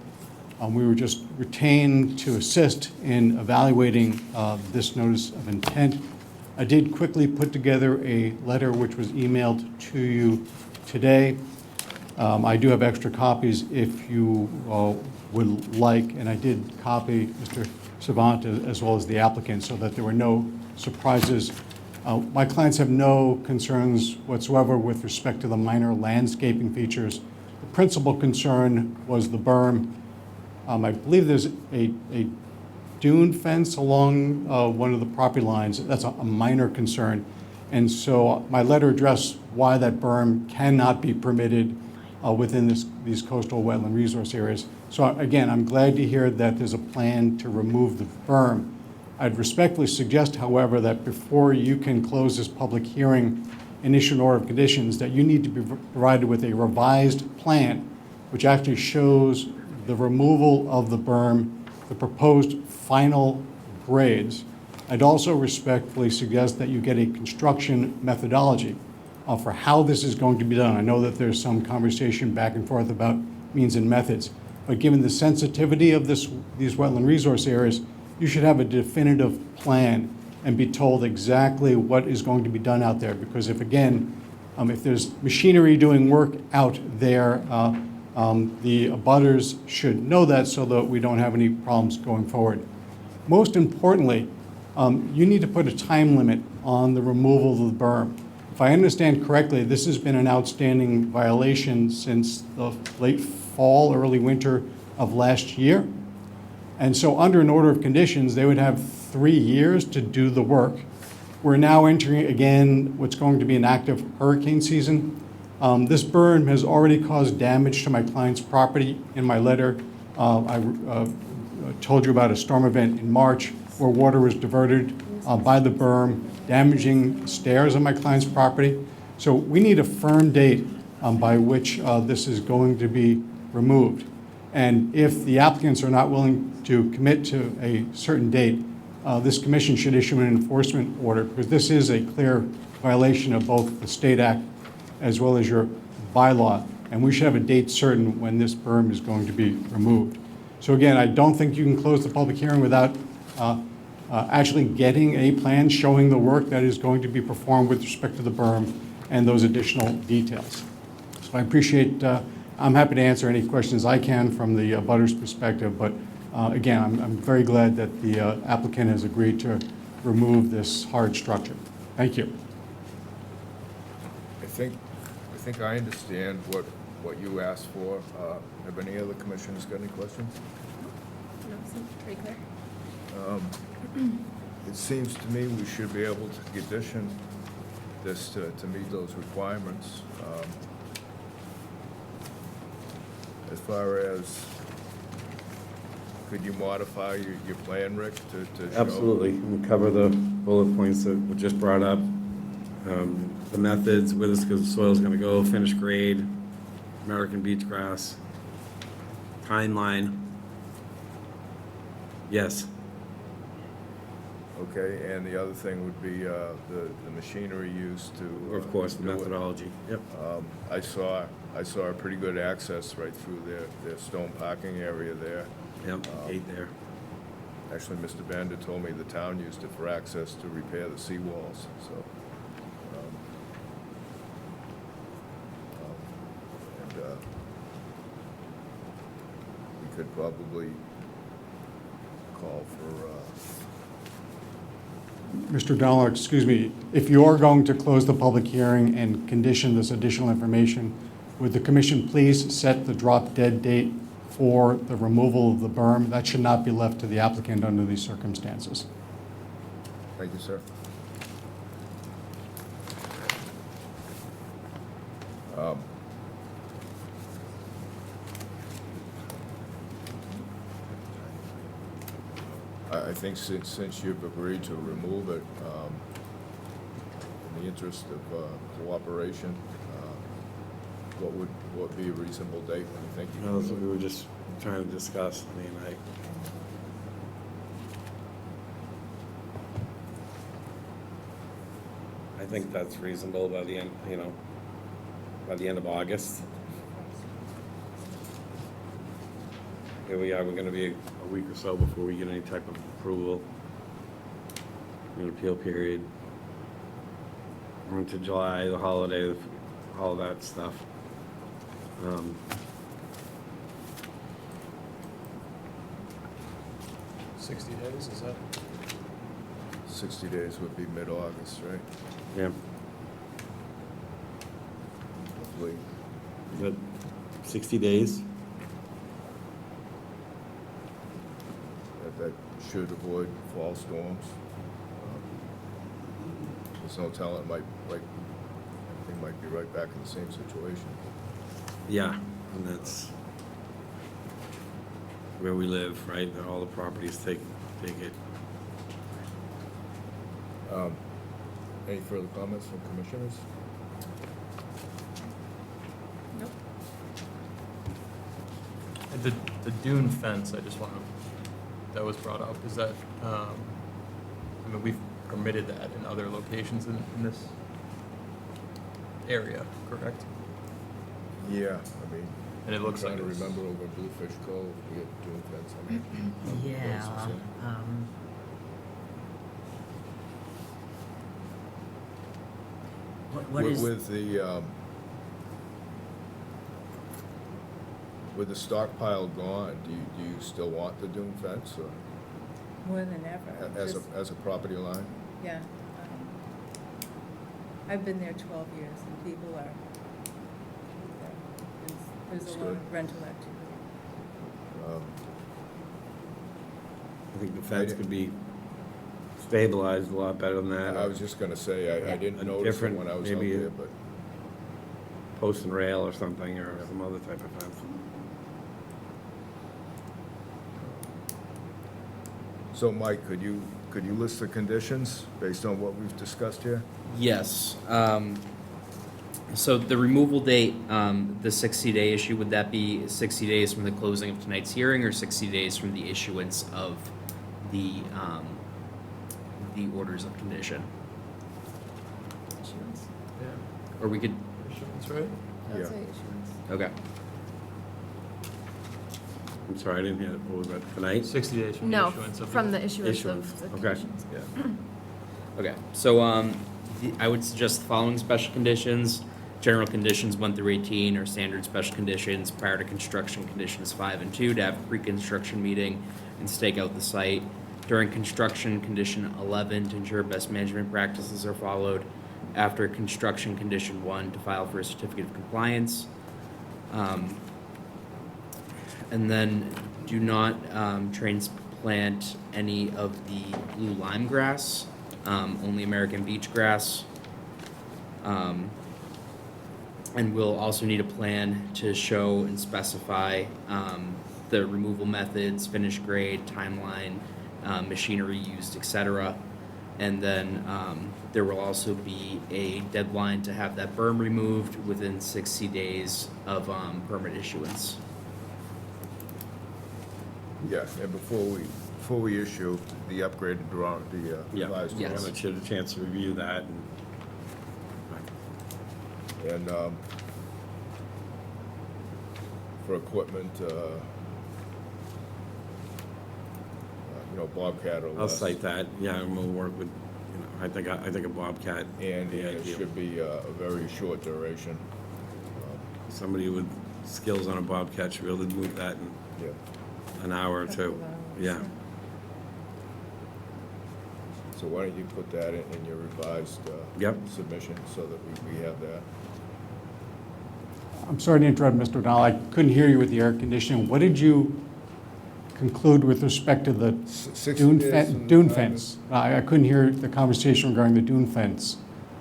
We were just retained to assist in evaluating this notice of intent. I did quickly put together a letter which was emailed to you today. I do have extra copies if you would like, and I did copy Mr. Savant as well as the applicant so that there were no surprises. My clients have no concerns whatsoever with respect to the minor landscaping features. The principal concern was the berm. I believe there's a dune fence along one of the property lines. That's a minor concern. And so my letter addressed why that berm cannot be permitted within these coastal wetland resource areas. So again, I'm glad to hear that there's a plan to remove the berm. I'd respectfully suggest, however, that before you can close this public hearing and issue an order of conditions, that you need to be provided with a revised plan, which actually shows the removal of the berm, the proposed final grades. I'd also respectfully suggest that you get a construction methodology for how this is going to be done. I know that there's some conversation back and forth about means and methods, but given the sensitivity of these wetland resource areas, you should have a definitive plan and be told exactly what is going to be done out there. Because if there's machinery doing work out there, the abutters should know that so that we don't have any problems going forward. Most importantly, you need to put a time limit on the removal of the berm. If I understand correctly, this has been an outstanding violation since the late fall, early winter of last year. And so under an order of conditions, they would have 3 years to do the work. We're now entering again what's going to be an active hurricane season. This berm has already caused damage to my client's property. In my letter, I told you about a storm event in March where water was diverted by the berm, damaging stairs on my client's property. So we need a firm date by which this is going to be removed. And if the applicants are not willing to commit to a certain date, this commission should issue an enforcement order, because this is a clear violation of both the state act as well as your bylaw, and we should have a date certain when this berm is going to be removed. So again, I don't think you can close the public hearing without actually getting a plan showing the work that is going to be performed with respect to the berm and those additional details. So I appreciate, I'm happy to answer any questions I can from the abutters perspective, but again, I'm very glad that the applicant has agreed to remove this hard structure. Thank you. I think I understand what you asked for. Have any other commissioners got any questions? No, seems pretty clear. It seems to me we should be able to condition this to meet those requirements. As far as, could you modify your plan, Rick, to show? Absolutely. We cover the bullet points that were just brought up. The methods, where the soil's gonna go, finished grade, American beach grass, timeline. Yes. Okay, and the other thing would be the machinery used to. Of course, the do it. methodology. Yep. I saw a pretty good access right through their stone parking area there. Yep, gate there. Actually, Mr. Bender told me the town used it for access to repair the seawalls, so. We could probably call for, Mr. Donald, excuse me, if you are going to close the public hearing and condition this additional information, would the commission please set the drop dead date for the removal of the berm? That should not be left to the applicant under these circumstances. thank you, sir. I think since you've agreed to remove it, in the interest of cooperation, what would be a reasonable date when you think you No, that's can what we were just trying to discuss, me and I think that's reasonable by the end, by the end of August. Here we are, we're gonna be a week or so before we get any type of approval. An appeal period. We're into July, the holiday, all that stuff. 60 days, is that? 60 days would be mid-August, right? Yeah, Hopefully, is that 60 days? that should avoid fall storms. There's no telling, everything might be right back in the same situation. Yeah, and that's where we live, right? That all the properties take it. Any further comments from commissioners? Nope. And the dune fence, I just want to, that was brought up, is that, I mean, we've permitted that in other locations in this area, correct? Yeah, I mean. And it looks like I'm trying it's- to remember over Bluefish Cove, we had dune fence. I mean, Yeah. places, What is, With the stockpile gone, do you still want the dune fence, or More than ever. as Just- a property line? Yeah. I've been there 12 years, and people are, there's That's a lot good. of rental activity. I think the fence could be stabilized a lot better than that. I was just gonna say, I didn't A notice it different, when I was out maybe there, but. Post and rail or something, or some other type of fence. So, Mike, could you list the conditions based on what we've discussed here? Yes. So the removal date, the 60-day issue, would that be 60 days from the closing of tonight's hearing or 60 days from the issuance of the orders of condition? Issuance. Or we could, Issuance, right? I'd Yeah. say issuance. okay. I'm sorry, I didn't hear, what was that, tonight? 60 days from the No, issuance of. from the issuance Issuance, of the okay. conditions. Yeah. Okay, so, I would suggest the following special conditions. General conditions 1 through 18 are standard special conditions prior to construction, conditions 5 and 2, to have a pre-construction meeting and stake out the site. During construction, condition 11, to ensure best management practices are followed. After construction, condition 1, to file for a certificate of compliance. And then do not transplant any of the blue lime grass, only American beach grass. And we'll also need a plan to show and specify the removal methods, finish grade, timeline, machinery used, etc. And then there will also be a deadline to have that berm removed within 60 days of permit issuance. Yeah, and before we issue the upgraded drawing, the Yeah, revised Yes. drawing. want you a chance to review that. And for equipment, Bobcat or less. I'll cite that, yeah, and we'll work with, I think a Bobcat. And would be it ideal. should be a very short duration. Somebody with skills on a Bobcat should be able to move that in Yeah. an hour or two. Couple hours, Yeah. So why don't you put that in your revised Yep. submission so that we have that? I'm sorry to interrupt, Mr. O'Donnell. I couldn't hear you with the air conditioning. What did you conclude with respect to the 60 dune days from the dune time fence? I couldn't hear the conversation regarding the dune fence.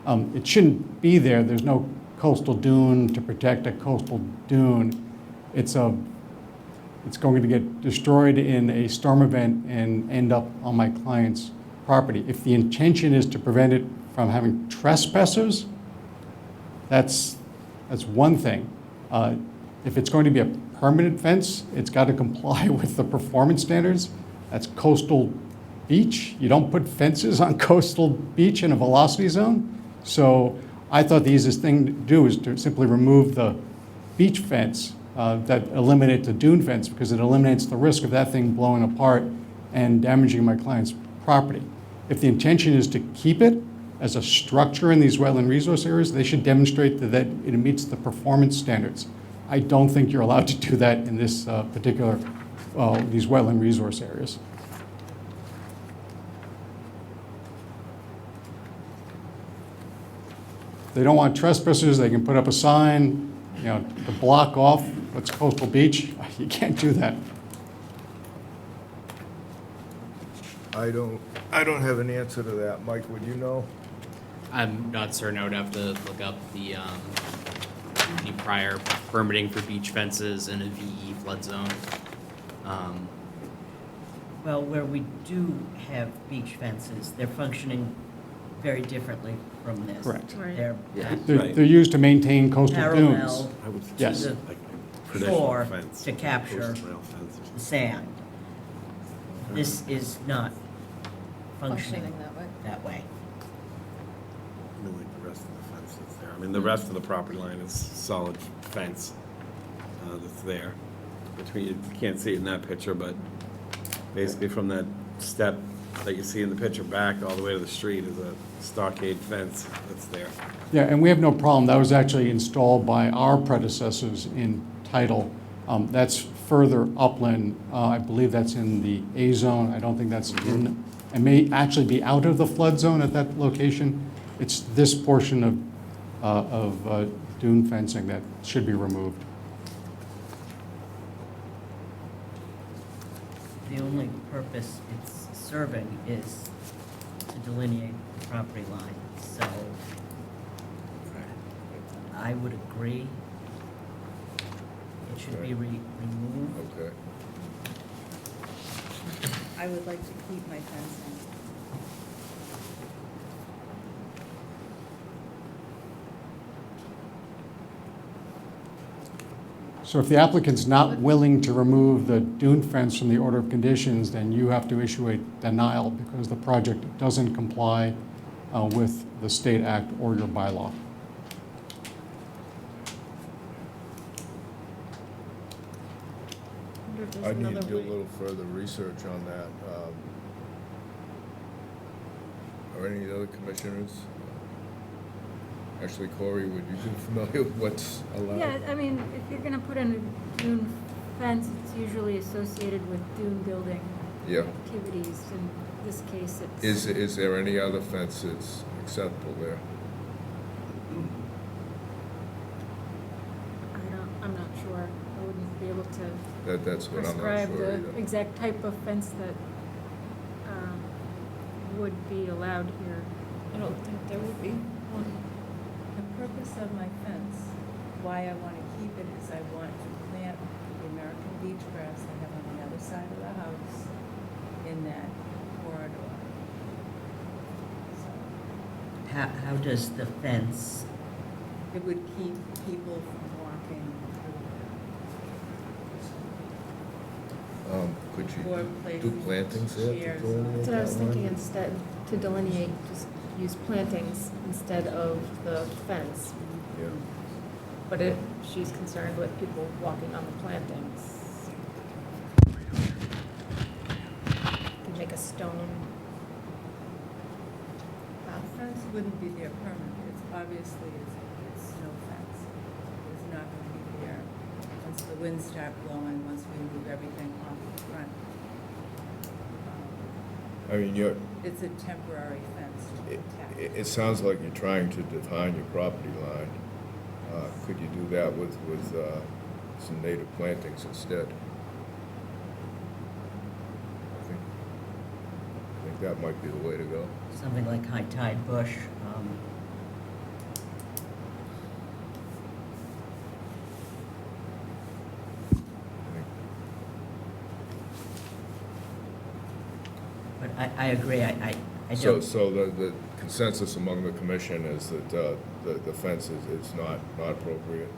It shouldn't be there. There's no coastal dune to protect a coastal dune. It's going to get destroyed in a storm event and end up on my client's property. If the intention is to prevent it from having trespassers, that's one thing. If it's going to be a permanent fence, it's got to comply with the performance standards. That's coastal beach. You don't put fences on coastal beach in a velocity zone. So I thought the easiest thing to do is to simply remove the beach fence that eliminates the dune fence, because it eliminates the risk of that thing blowing apart and damaging my client's property. If the intention is to keep it as a structure in these wetland resource areas, they should demonstrate that it meets the performance standards. I don't think you're allowed to do that in this particular, these wetland resource areas. If they don't want trespassers, they can put up a sign, to block off what's coastal beach. You can't do that. I don't have an answer to that. Mike, would you know? I'm not certain. I would have to look up the any prior permitting for beach fences in a VE flood zone. Well, where we do have beach fences, they're functioning very differently from this. Correct. Right. They're Yeah. They're used to maintain coastal dunes. parallel I would Yes. suggest like a traditional shore fence, to capture post rail fence or the sand. something. This is not functioning Functioning that way. that way. I mean, like the rest of the fence that's there. I mean, the rest of the property line is solid fence that's there. You can't see it in that picture, but basically from that step that you see in the picture back all the way to the street is a stockade fence that's there. Yeah, and we have no problem. That was actually installed by our predecessors in title. That's further upland. I believe that's in the A zone. I don't think that's in, it may actually be out of the flood zone at that location. It's this portion of dune fencing that should be removed. The only purpose it's serving is to delineate the property line, so I would agree it should be removed. Okay. I would like to keep my fencing. So if the applicant's not willing to remove the dune fence from the order of conditions, then you have to issue a denial because the project doesn't comply with the state act or your bylaw. Wonder if there's I need to another do a way. little further research on that. Are any of the other commissioners? Actually, Corey, would you be familiar with what's allowed? Yeah, I mean, if you're gonna put in a dune fence, it's usually associated with dune building Yeah. activities. In this case, it's. Is there any other fence that's acceptable there? I'm not sure. I wouldn't be able to That's what I'm not prescribe sure the either. exact type of fence that would be allowed here. I don't think there would be one. purpose of my fence, why I want to keep it is I want to plant the American beach grass I have on the other side of the house in that corridor. So How does the fence, it would keep people from walking through Could Or you do places, plantings there to chairs. delineate That's what I that was thinking, line? instead, to delineate, just use plantings instead of the fence. Yeah. But she's concerned with people walking on the plantings. Could make a stone The path. fence wouldn't be there permanently. It's obviously, it's snow fence. It's not going to be there once the winds start blowing, once we move everything off the front. I mean, you're, It's a temporary fence to protect. it sounds like you're trying to define your property line. Could you do that with some native plantings instead? I think that might be the way to go. something like high tide bush? But I agree, I So, don't, so the consensus among the commission is that the fence is not appropriate.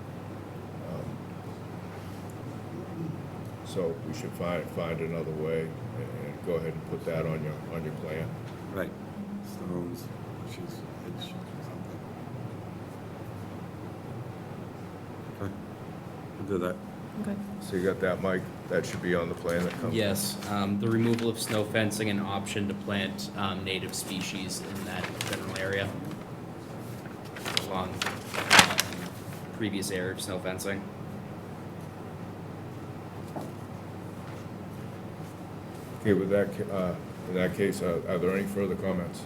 So we should find another way and go ahead and put that on your plan. Right. Stones, bushes, hedge, something. Okay. We'll do that. Okay. So you got that, Mike? That should be on the plan that comes? Yes, the removal of snow fencing and option to plant native species in that general area along previous area of snow fencing. Okay, with that, in that case, are there any further comments?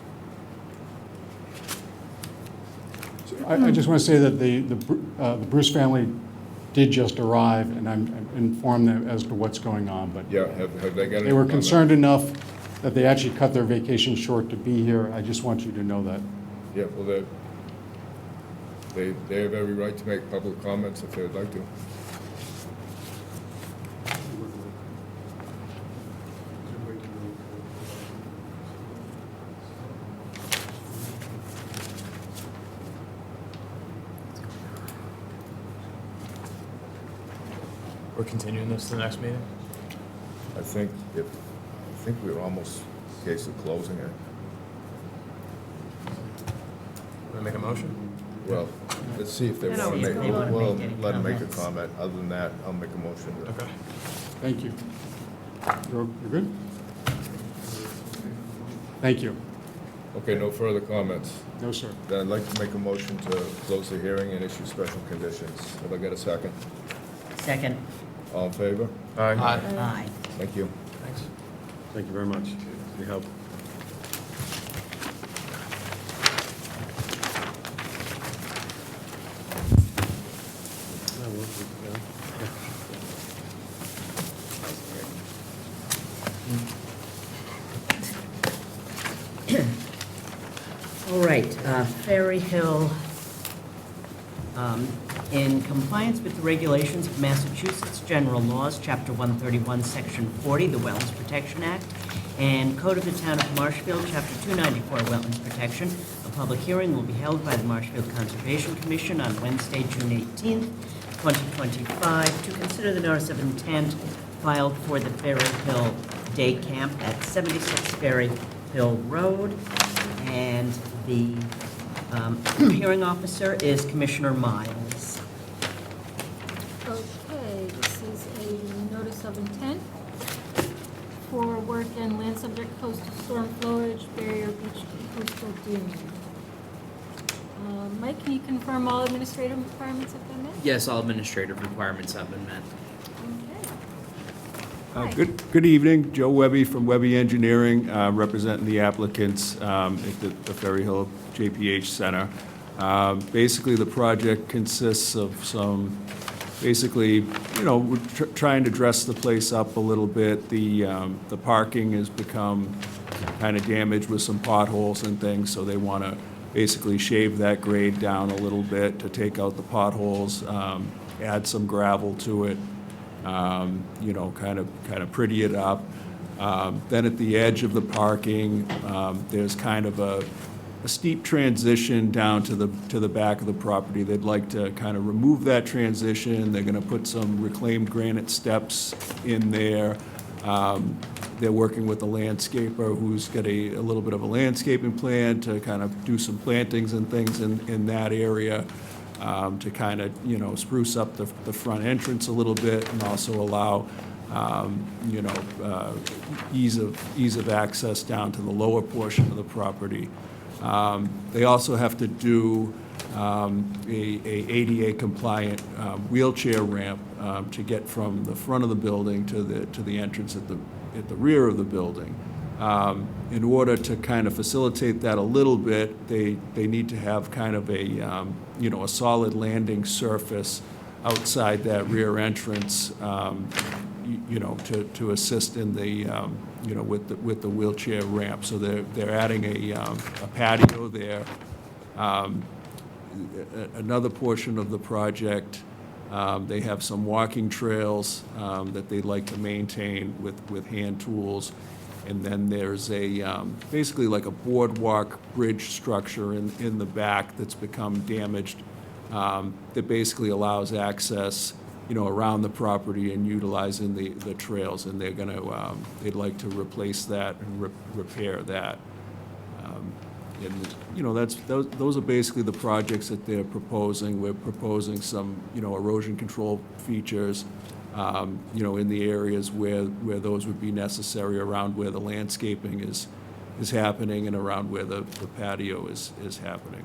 I just want to say that the Bruce family did just arrive, and I'm informed them as to what's going on, but Yeah, have they got any? they were comment? concerned enough that they actually cut their vacation short to be here. I just want you to know that. Yeah, well, they have every right to make public comments if they'd like to. We're continuing this to the next meeting? I think we're almost a case of closing it. Want to make a motion? Well, let's see if they No, want to he's make, gonna well, make any let them make a comments. comment. Other than that, I'll make a motion. Okay. Thank you. You're good? Thank you. Okay, no further comments. No, sir. Then I'd like to make a motion to close the hearing and issue special conditions. Have I got a second? second, All in favor? Aye. aye. Thank you. Thanks. Thank you very much for your help. All right, Ferry Hill, in compliance with the regulations of Massachusetts General Laws, Chapter 131, Section 40, the Wetlands Protection Act, and Code of the Town of Marshfield, Chapter 294, Wetlands Protection, a public hearing will be held by the Marshfield Conservation Commission on Wednesday, June 18th, 2025, to consider the notice of intent filed for the Ferry Hill Day Camp at 76 Ferry Hill Road. And the hearing officer is Commissioner Miles. Okay, this is a notice of intent for work in land subject coastal storm flowage, barrier beach, coastal dune. Mike, can you confirm all administrative requirements have been met? Yes, all administrative requirements have been met. Okay. Hi. Good evening, Joe Webby from Webby Engineering, representing the applicants at the Ferry Hill JPH Center. Basically, the project consists of some, basically, we're trying to dress the place up a little bit. The parking has become kind of damaged with some potholes and things, so they want to basically shave that grade down a little bit to take out the potholes, add some gravel to it, you know, kind of pretty it up. Then at the edge of the parking, there's kind of a steep transition down to the back of the property. They'd like to kind of remove that transition. They're gonna put some reclaimed granite steps in there. They're working with a landscaper who's got a little bit of a landscaping plan to kind of do some plantings and things in that area, to kind of, you know, spruce up the front entrance a little bit and also allow, you know, ease of access down to the lower portion of the property. They also have to do a ADA compliant wheelchair ramp to get from the front of the building to the entrance at the rear of the building. In order to kind of facilitate that a little bit, they need to have kind of a, you know, a solid landing surface outside that rear entrance, you know, to assist in the, you know, with the wheelchair ramp. So they're adding a patio there. Another portion of the project, they have some walking trails that they'd like to maintain with hand tools. And then there's a, basically like a boardwalk bridge structure in the back that's become damaged, that basically allows access, you know, around the property and utilizing the trails. And they're gonna, they'd like to replace that and repair that. And, you know, those are basically the projects that they're proposing. We're proposing some, you know, erosion control features, you know, in the areas where those would be necessary, around where the landscaping is happening and around where the patio is happening.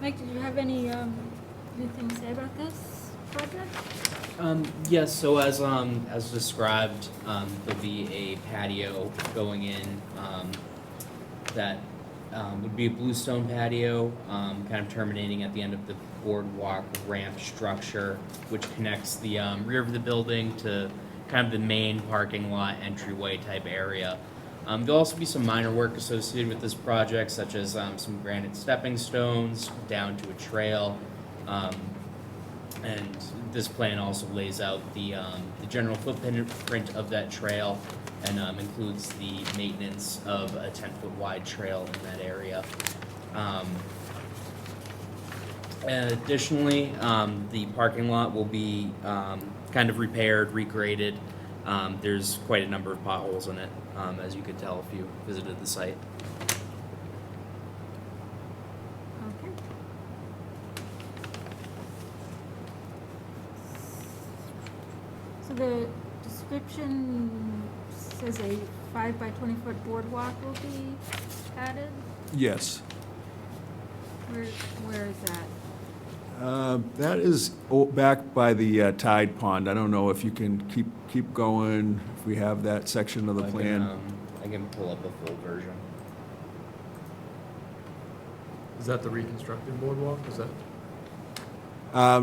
Mike, did you have anything to say about this project? Yes, so as described, there'll be a patio going in, that, would be a bluestone patio, kind of terminating at the end of the boardwalk ramp structure, which connects the, rear of the building to kind of the main parking lot entryway type area. There'll also be some minor work associated with this project, such as, some granite stepping stones down to a trail. And this plan also lays out the general footprint of that trail and includes the maintenance of a 10-foot wide trail in that area. Additionally, the parking lot will be kind of repaired, regraded. There's quite a number of potholes in it, as you could tell if you visited the site. Okay. So the description says a 5 by 20 foot boardwalk will be added? Yes. Where is that? That is back by the Tide Pond. I don't know if you can keep going, if we have that section of the plan. I can pull up a full version. Is that the reconstructed boardwalk? Is that?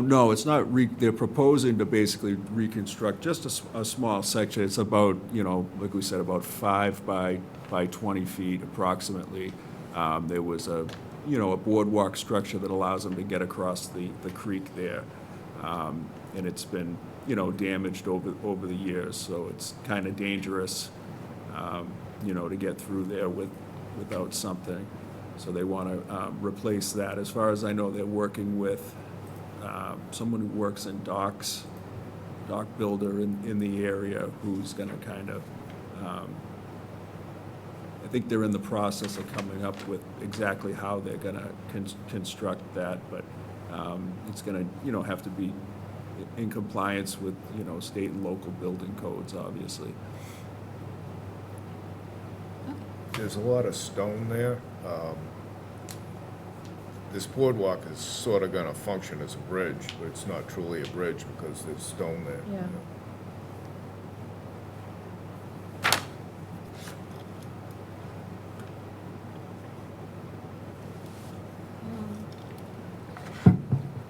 No, it's not, they're proposing to basically reconstruct just a small section. It's about, you know, like we said, about 5 by 20 feet approximately. There was a, you know, a boardwalk structure that allows them to get across the creek there. And it's been, you know, damaged over the years, so it's kind of dangerous, you know, to get through there without something. So they want to replace that. As far as I know, they're working with someone who works in docks, dock builder in the area, who's going to kind of, I think they're in the process of coming up with exactly how they're going to construct that, but it's going to, you know, have to be in compliance with, you know, state and local building codes, obviously. There's a lot of stone there. This boardwalk is sort of gonna function as a bridge, but it's not truly a bridge because there's stone there. Yeah.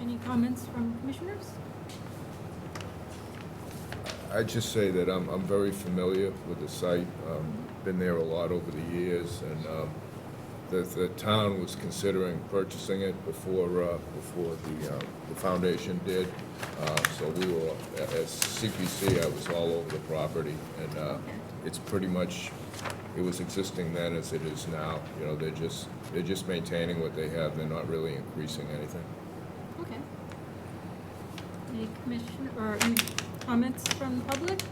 Any comments from commissioners? I'd just say that I'm very familiar with the site, been there a lot over the years, and the town was considering purchasing it before the foundation did. So we were, as CPC, I was all over the property, and it's pretty much, it was existing then as it is now. You know, they're just maintaining what they have, they're not really increasing anything. Okay. Any commission, or any comments from the public?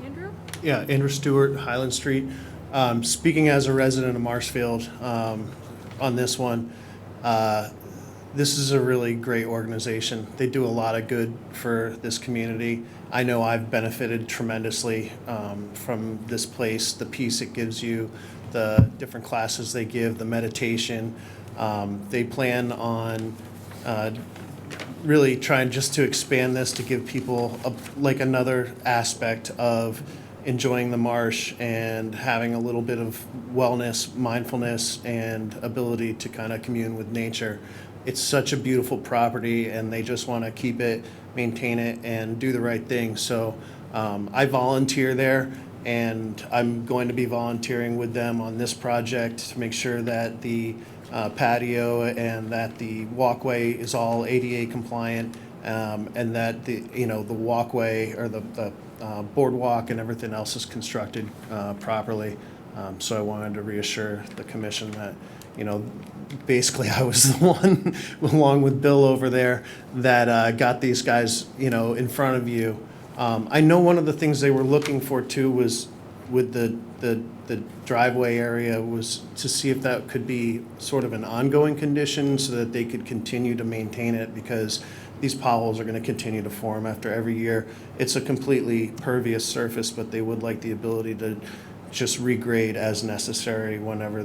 Andrew? Yeah, Andrew Stewart, Highland Street. Speaking as a resident of Marshfield on this one, this is a really great organization. They do a lot of good for this community. I know I've benefited tremendously from this place, the peace it gives you, the different classes they give, the meditation. They plan on really trying just to expand this to give people like another aspect of enjoying the marsh and having a little bit of wellness, mindfulness, and ability to kind of commune with nature. It's such a beautiful property, and they just want to keep it, maintain it, and do the right thing. So I volunteer there, and I'm going to be volunteering with them on this project to make sure that the patio and that the walkway is all ADA compliant, and that the walkway or the boardwalk and everything else is constructed properly. So I wanted to reassure the commission that, basically I was the one, along with Bill over there, that got these guys, in front of you. I know one of the things they were looking for too was with the driveway area was to see if that could be sort of an ongoing condition so that they could continue to maintain it, because these potholes are going to continue to form after every year. It's a completely pervious surface, but they would like the ability to just regrade as necessary whenever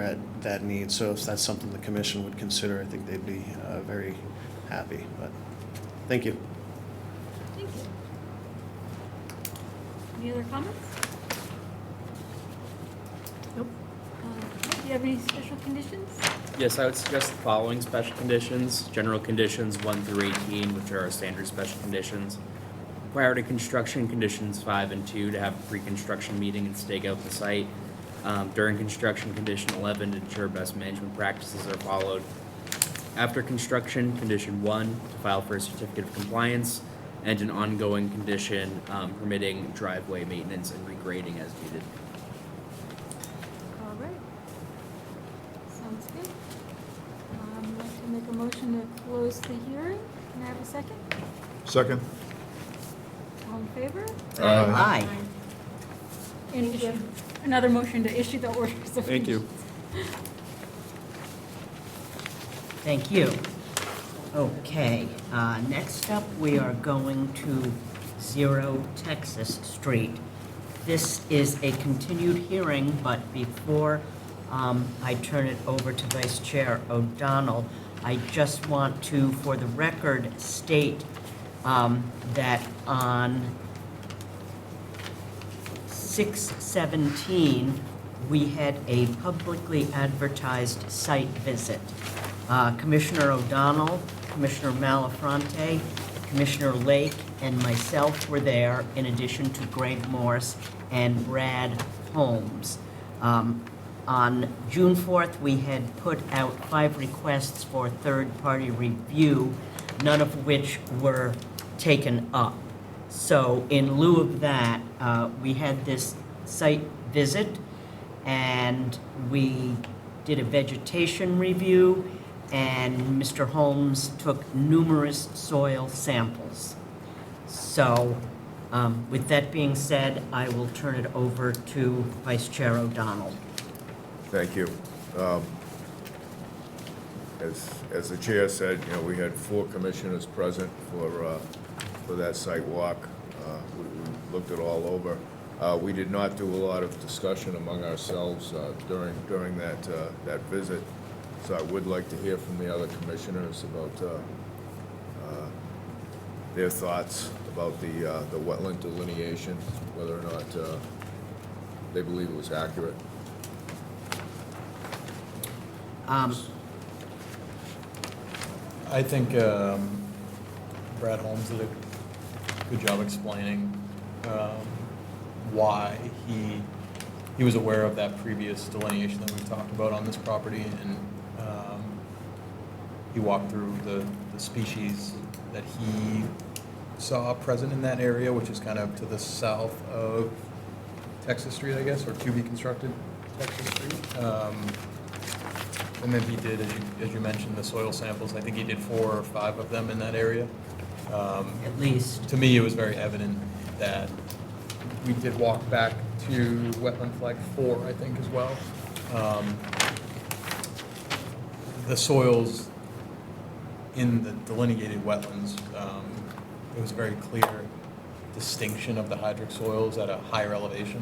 at that need. So if that's something the commission would consider, I think they'd be very happy. But thank you. Thank you. Any other comments? Nope. Do you have any special conditions? Yes, I would suggest the following special conditions. General conditions 1 through 18, which are our standard special conditions. Prior to construction, conditions 5 and 2, to have a pre-construction meeting and stake out the site. During construction, condition 11, to ensure best management practices are followed. After construction, condition 1, to file for a certificate of compliance, and an ongoing condition permitting driveway maintenance and regrading as needed. All right. Sounds good. I'd like to make a motion to close the hearing. Can I have a second? Second? All in favor? Aye. And issue, another motion to issue the orders of Thank you. conditions. Thank you. Okay, next up, we are going to 0 Texas Street. This is a continued hearing, but before I turn it over to Vice Chair O'Donnell, I just want to, for the record, state that on 6/17, we had a publicly advertised site visit. Commissioner O'Donnell, Commissioner Malafronte, Commissioner Lake, and myself were there, in addition to Greg Morse and Brad Holmes. On June 4th, we had put out 5 requests for third-party review, none of which were taken up. So in lieu of that, we had this site visit, and we did a vegetation review, and Mr. Holmes took numerous soil samples. So with that being said, I will turn it over to Vice Chair O'Donnell. Thank you. As the chair said, we had 4 commissioners present for that site walk. We looked it all over. We did not do a lot of discussion among ourselves during that visit. So I would like to hear from the other commissioners about their thoughts about the wetland delineation, whether or not they believe it was accurate. I think Brad Holmes did a good job explaining why he was aware of that previous delineation that we've talked about on this property, and he walked through the species that he saw present in that area, which is kind of to the south of Texas Street, I guess, or to be constructed Texas Street. And then he did, as you mentioned, the soil samples. I think he did 4 or 5 of them in that area. At least. To me, it was very evident that we did walk back to wetland flag 4, I think, as well. The soils in the delineated wetlands, it was a very clear distinction of the hydric soils at a higher elevation.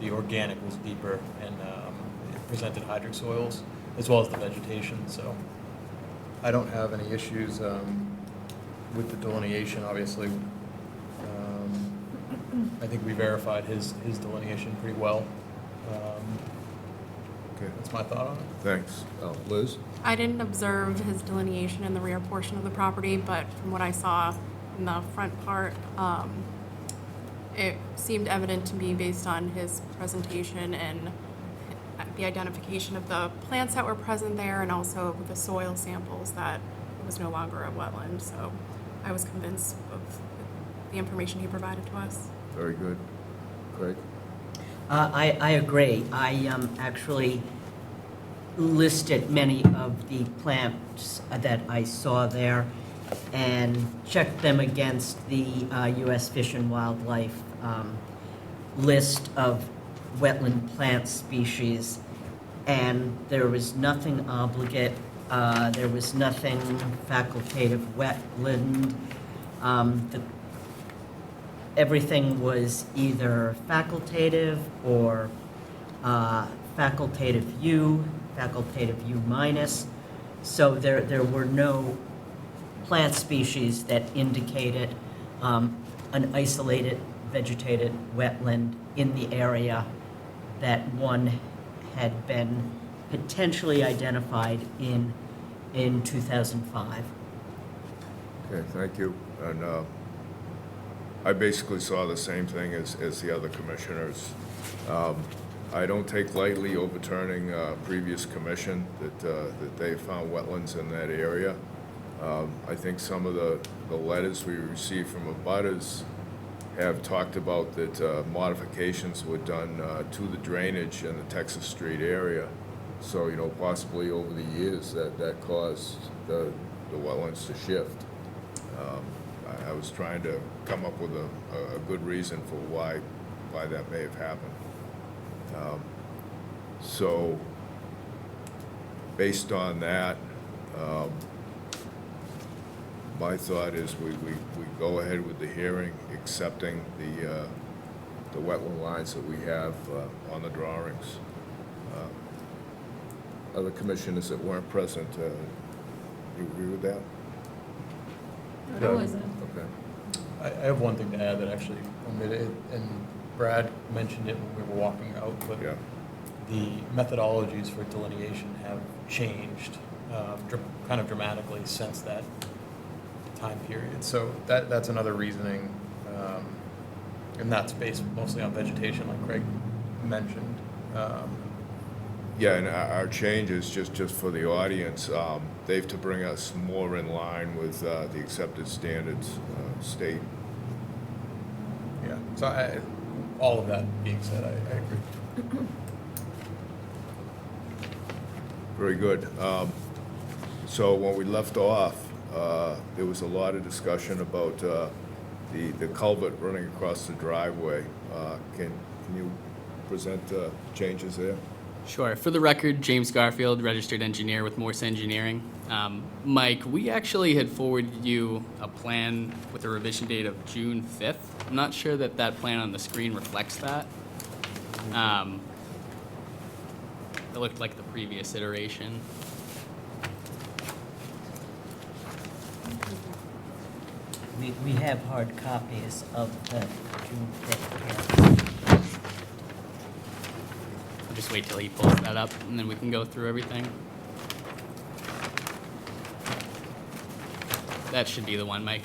The organic was deeper, and it presented hydric soils as well as the vegetation. So I don't have any issues with the delineation. Obviously, I think we verified his delineation pretty well. Okay, That's my thought on it. thanks. Liz? I didn't observe his delineation in the rear portion of the property, but from what I saw in the front part, it seemed evident to me based on his presentation and the identification of the plants that were present there, and also the soil samples, that it was no longer a wetland. So I was convinced of the information he provided to us. Very good. Craig? I agree. I actually listed many of the plants that I saw there and checked them against the U.S. Fish and Wildlife list of wetland plant species, and there was nothing obligate, there was nothing facultative wetland. Everything was either facultative or facultative U minus. So there were no plant species that indicated an isolated vegetated wetland in the area that one had been potentially identified in 2005. Okay, thank you. And I basically saw the same thing as the other commissioners. I don't take lightly overturning previous commission that they found wetlands in that area. I think some of the letters we received from abutters have talked about that modifications were done to the drainage in the Texas Street area. So, you know, possibly over the years that caused the wetlands to shift. I was trying to come up with a good reason for why that may have happened. So, based on that, my thought is we go ahead with the hearing, accepting the wetland lines that we have on the drawings. Other commissioners that weren't present, you agree with that? No, it wasn't. Okay. I have one thing to add that actually omitted, and Brad mentioned it when we were walking out, but Yeah. the methodologies for delineation have changed kind of dramatically since that time period. So that's another reasoning, and that's based mostly on vegetation, like Craig mentioned. Yeah, and our changes, just for the audience, they have to bring us more in line with the accepted standards state. Yeah, so all of that being said, I agree. Very good. So when we left off, there was a lot of discussion about the culvert running across the driveway. Can you present changes there? Sure. For the record, James Garfield, registered engineer with Morse Engineering. Mike, we actually had forwarded you a plan with a revision date of June 5th. I'm not sure that plan on the screen reflects that. It looked like the previous iteration. We have hard copies of the June 5th here. I'll just wait till he pulls that up, and then we can go through everything. that should be the one, Mike.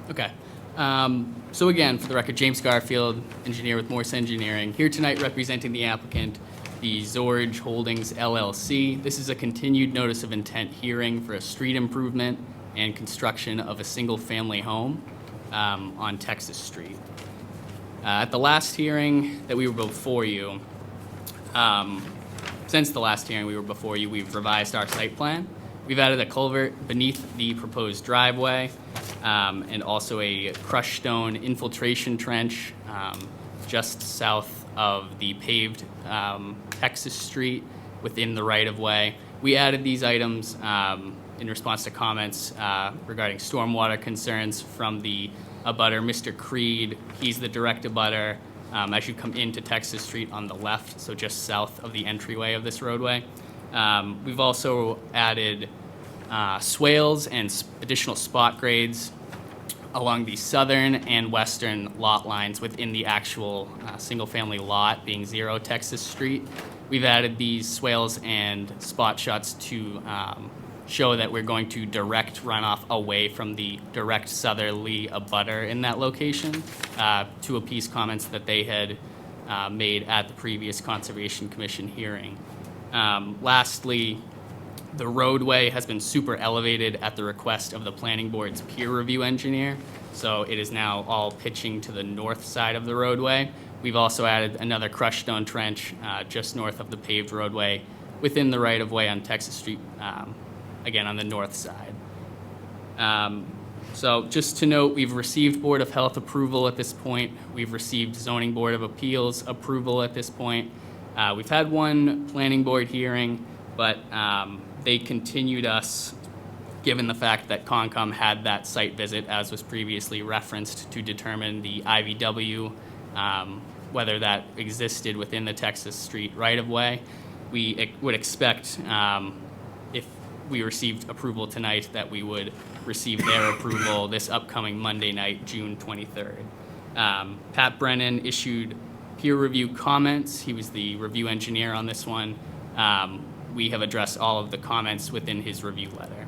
Okay. So again, for the record, James Garfield, engineer with Morse Engineering, here tonight representing the applicant, the Zorge Holdings LLC. This is a continued notice of intent hearing for a street improvement and construction of a single-family home on Texas Street. At the last hearing that we were before you, since the last hearing we were before you, we've revised our site plan. We've added a culvert beneath the proposed driveway, and also a crushed stone infiltration trench just south of the paved Texas Street within the right-of-way. We added these items in response to comments regarding stormwater concerns from the abutter, Mr. Creed. He's the direct abutter as you come into Texas Street on the left, so just south of the entryway of this roadway. We've also added swales and additional spot grades along the southern and western lot lines within the actual single-family lot, being 0 Texas Street. We've added these swales and spot shots to show that we're going to direct runoff away from the direct southerly abutter in that location, to appease comments that they had made at the previous Conservation Commission hearing. Lastly, the roadway has been super elevated at the request of the planning board's peer review engineer, so it is now all pitching to the north side of the roadway. We've also added another crushed stone trench just north of the paved roadway within the right-of-way on Texas Street, again on the north side. So just to note, we've received Board of Health approval at this point. We've received Zoning Board of Appeals approval at this point. We've had one planning board hearing, but they continued us, given the fact that Concom had that site visit, as was previously referenced, to determine the IVW, whether that existed within the Texas Street right-of-way. We would expect, if we received approval tonight, that we would receive their approval this upcoming Monday night, June 23rd. Pat Brennan issued peer review comments. He was the review engineer on this one. We have addressed all of the comments within his review letter.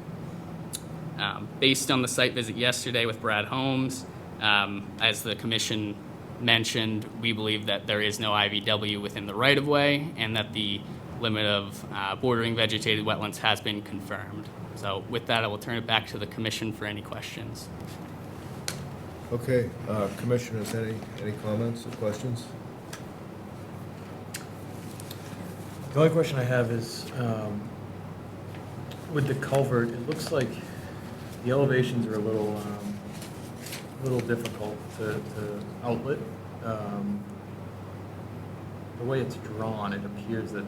Based on the site visit yesterday with Brad Holmes, as the commission mentioned, we believe that there is no IVW within the right-of-way and that the limit of bordering vegetated wetlands has been confirmed. So with that, I will turn it back to the commission for any questions. Okay, commissioners, any comments or questions? The only question I have is, with the culvert, it looks like the elevations are a little difficult to outlet. The way it's drawn, it appears that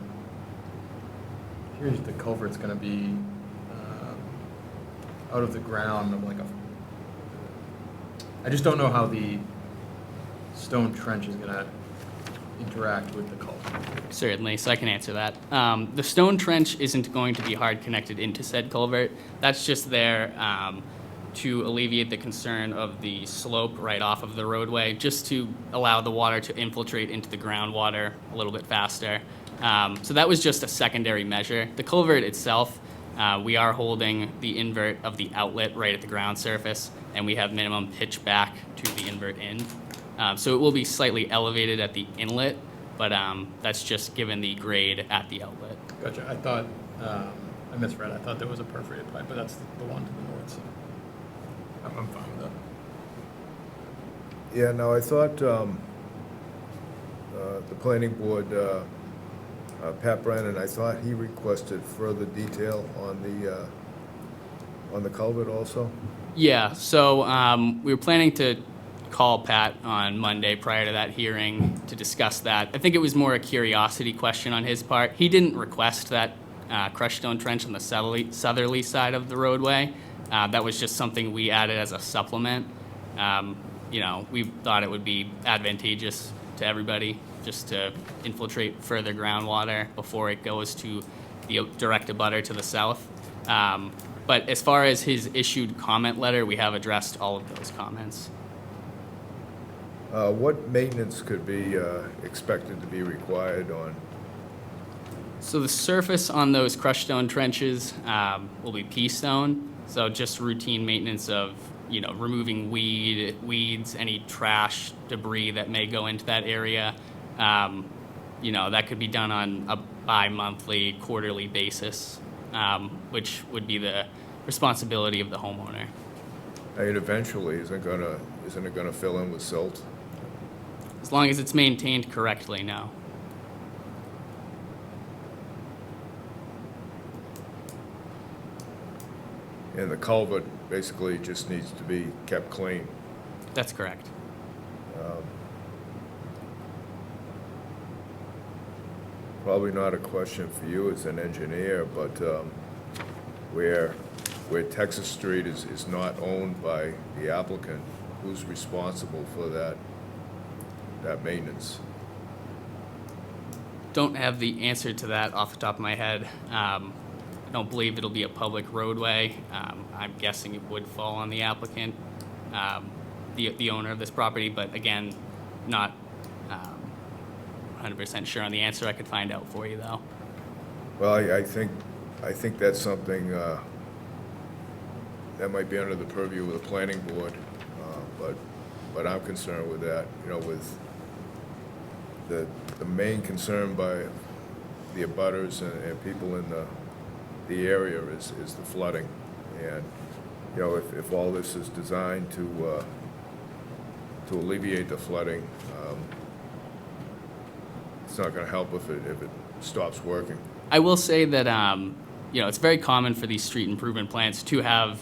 the culvert's going to be out of the ground of like I just don't know how the stone trench is going to interact with the culvert. Certainly, so I can answer that. The stone trench isn't going to be hard connected into said culvert. That's just there to alleviate the concern of the slope right off of the roadway, just to allow the water to infiltrate into the groundwater a little bit faster. So that was just a secondary measure. The culvert itself, we are holding the invert of the outlet right at the ground surface, and we have minimum pitch back to the invert end. So it will be slightly elevated at the inlet, but that's just given the grade at the outlet. Gotcha. I thought, I misread. I thought there was a perforated pipe, but that's the one to the north, so I'm fine with that. Yeah, no, I thought the planning board, Pat Brennan, I thought he requested further detail on the culvert also. Yeah, so we were planning to call Pat on Monday prior to that hearing to discuss that. I think it was more a curiosity question on his part. He didn't request that crushed stone trench on the southerly side of the roadway. That was just something we added as a supplement. We thought it would be advantageous to everybody just to infiltrate further groundwater before it goes to the direct abutter to the south. But as far as his issued comment letter, we have addressed all of those comments. What maintenance could be expected to be required on? So the surface on those crushed stone trenches will be pea stone. So just routine maintenance of, removing weeds, any trash, debris that may go into that area. That could be done on a bi-monthly, quarterly basis, which would be the responsibility of the homeowner. I mean, eventually, isn't it gonna fill in with silt? As long as it's maintained correctly, no. And the culvert basically just needs to be kept clean. That's correct. Probably not a question for you as an engineer, but where Texas Street is not owned by the applicant, who's responsible for that maintenance? Don't have the answer to that off the top of my head. I don't believe it'll be a public roadway. I'm guessing it would fall on the applicant, the owner of this property, but again, not 100% sure on the answer. I could find out for you though. Well, I think that's something that might be under the purview of the planning board, but I'm concerned with that, with the main concern by the abutters and people in the area is the flooding. And, if all this is designed to alleviate the flooding, it's not gonna help if it stops working. I will say that it's very common for these street improvement plans to have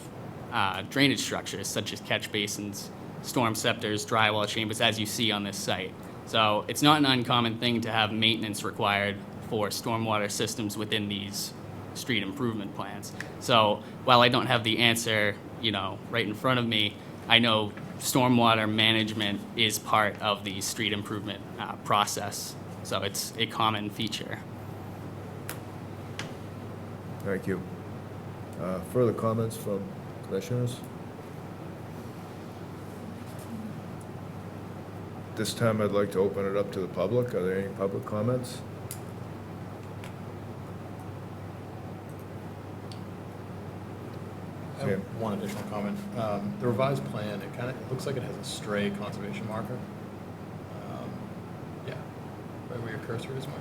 drainage structures such as catch basins, storm scepters, drywall chambers, as you see on this site. So it's not an uncommon thing to have maintenance required for stormwater systems within these street improvement plans. So while I don't have the answer, right in front of me, I know stormwater management is part of the street improvement process. So it's a common feature. Thank you. Further comments from commissioners? This time I'd like to open it up to the public. Are there any public comments? I have one additional comment. The revised plan, it looks like it has a stray conservation marker. Yeah, right where your cursor is, Mike.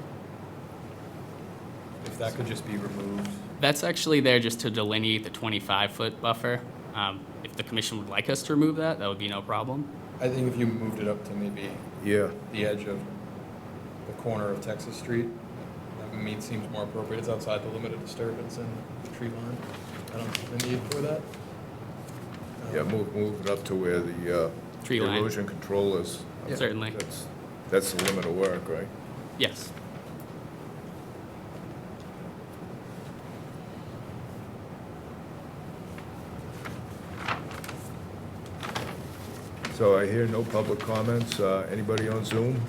If that could just be removed. That's actually there just to delineate the 25-foot buffer. If the commission would like us to remove that, that would be no problem. I think if you moved it up to maybe Yeah. the edge of the corner of Texas Street, that seems more appropriate. It's outside the limit of disturbance and the tree line. I don't see the need for that. Yeah, move it up to where the Tree line. erosion control is. Yeah. Certainly. That's the limit of work, right? Yes. So I hear no public comments. Anybody on Zoom?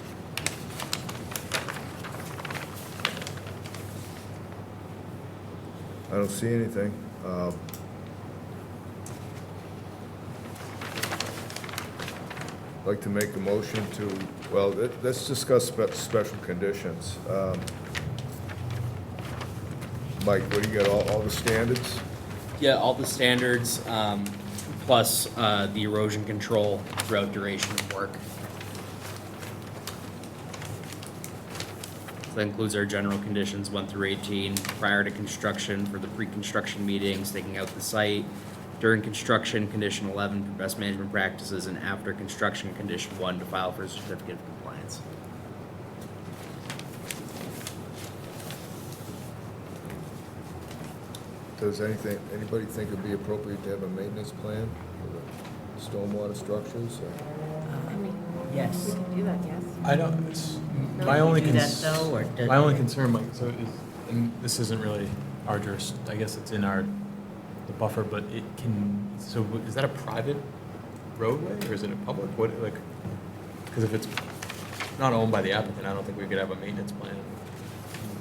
I don't see anything. I'd like to make a motion to, well, let's discuss special conditions. Mike, what do you got, all the standards? Yeah, all the standards, plus the erosion control throughout duration of work. So that includes our general conditions 1 through 18, prior to construction for the pre-construction meetings, taking out the site, during construction, condition 11 for best management practices, and after construction, condition 1 to file for a certificate of compliance. Does anybody think it'd be appropriate to have a maintenance plan for the stormwater structures? Yes. We can do that, yes. I don't, it's, No, my you only do that though, or my only concern, Mike, so is, and this isn't really our I guess it's in the buffer, but it can, so is that a private roadway or is it a public? What, because if it's not owned by the applicant, I don't think we could have a maintenance plan.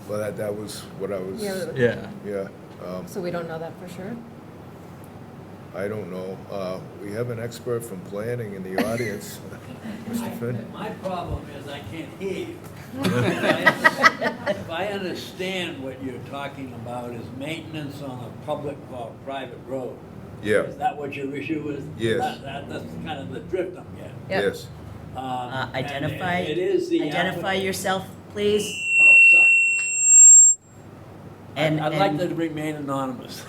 Well, that was what I was, Yeah, Yeah. yeah. So we don't know that for sure? I don't know. We have an expert from planning in the audience, Mr. Finn. My problem is I can't hear you. If I understand what you're talking about is maintenance on a public or private road. Yeah. Is that what your issue is? Yes. That's kind of the drift I'm getting. Yes. And Identify, it is the identify applicant- yourself, please. Oh, sorry. And- I'd like and- to remain anonymous.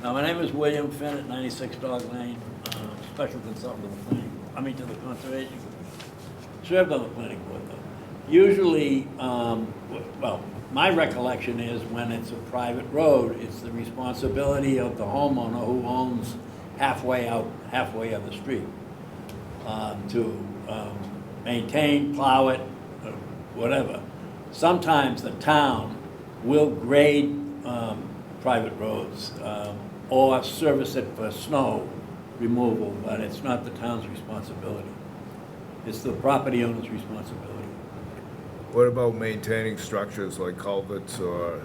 Now, my name is William Finn at 96 Dog Lane, special consultant to the planning, to the conservation. Served on the planning board though. Usually, well, my recollection is when it's a private road, it's the responsibility of the homeowner who owns halfway of the street to maintain, plow it, or whatever. Sometimes the town will grade private roads or service it for snow removal, but it's not the town's responsibility. It's the property owner's responsibility. What about maintaining structures like culverts or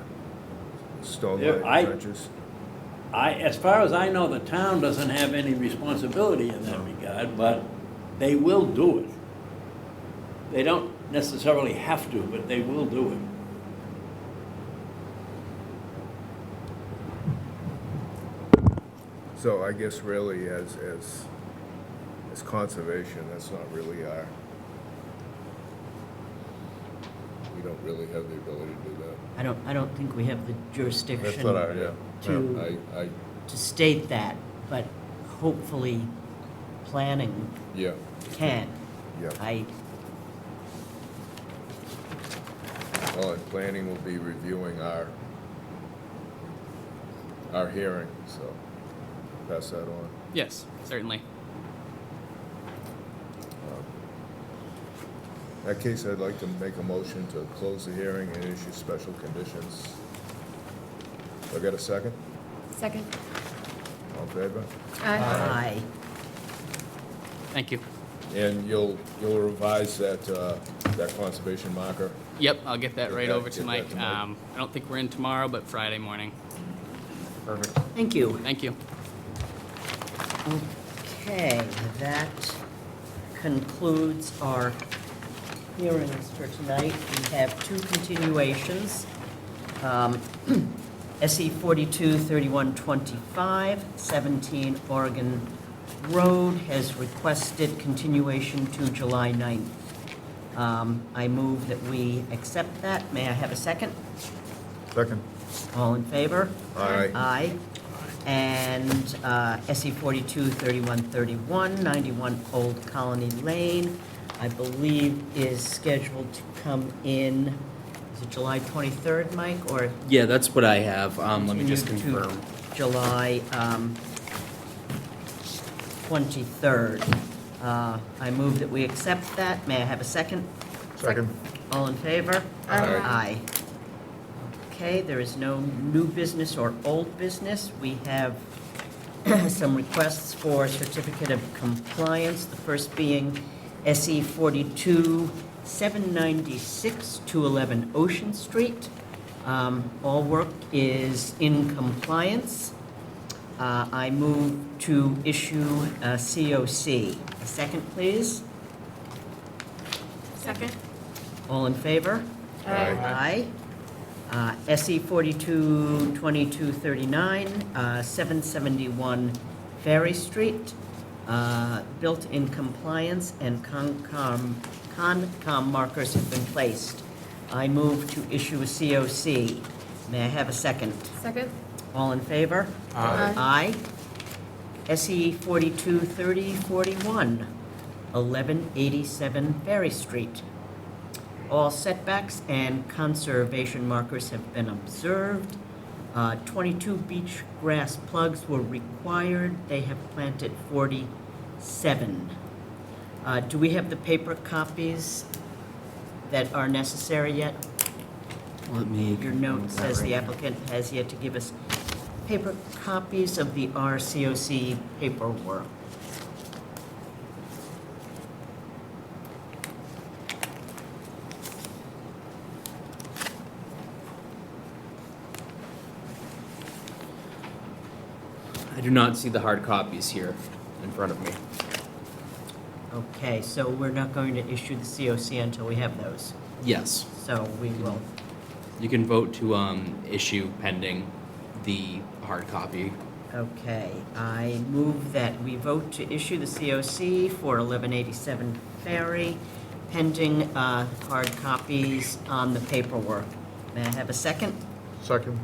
stone line trenches? As far as I know, the town doesn't have any responsibility in that regard, but they will do it. They don't necessarily have to, but they will do it. So I guess really as conservation, that's not really we don't really have the ability to do that. I don't think we have the jurisdiction That's what I, yeah. to, I, to state that, but hopefully planning yeah, can. yeah. Well, and planning will be reviewing our hearing, so pass that on. Yes, certainly. In that case, I'd like to make a motion to close the hearing and issue special conditions. Do I get a second? Second. All in favor? Aye. Thank you. And you'll revise that conservation marker? Yep, I'll get that Get right that- over to get that Mike. to Mike. I don't think we're in tomorrow, but Friday morning. Perfect. Thank you. Thank you. Okay, that concludes our hearings for tonight. We have two continuations. SE 423125, 17 Oregon Road has requested continuation to July 9th. I move that we accept that. May I have a second? Second. All in favor? Aye. Aye. And SE 423131, 91 Old Colony Lane, I believe is scheduled to come in, is it July 23rd, Mike, or? Yeah, that's what I have. Let me just continue to confirm. July 23rd. I move that we accept that. May I have a second? Second. All in favor? Aye. Aye. Okay, there is no new business or old business. We have some requests for certificate of compliance, the first being SE 42796, 211 Ocean Street. All work is in compliance. I move to issue a COC. A second, please. Second. All in favor? Aye. Aye. SE 422239, 771 Ferry Street, built in compliance and Concom markers have been placed. I move to issue a COC. May I have a second? Second. All in favor? Aye. Aye. SE 423041, 1187 Ferry Street. All setbacks and conservation markers have been observed. 22 beach grass plugs were required. They have planted 47. Do we have the paper copies that are necessary yet? Let me. Your note says the applicant has yet to give us paper copies of the RCOC paperwork. I do not see the hard copies here in front of me. Okay, so we're not going to issue the COC until we have those. Yes, So we will, you can vote to issue pending the hard copy. okay, I move that we vote to issue the COC for 1187 Ferry pending hard copies on the paperwork. May I have a second? Second.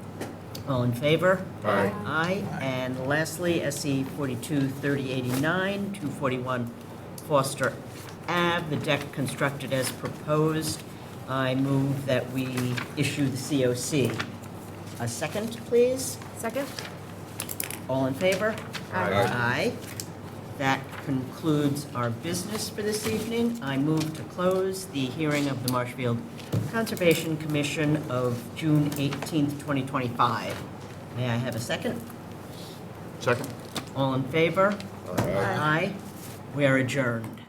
All in favor? Aye. Aye. And lastly, SE 423089, 241 Foster Ave, the deck constructed as proposed. I move that we issue the COC. A second, please? Second? All in favor? Aye. Aye. That concludes our business for this evening. I move to close the hearing of the Marshfield Conservation Commission of June 18th, 2025. May I have a second? Second. All in favor? Aye. We are adjourned.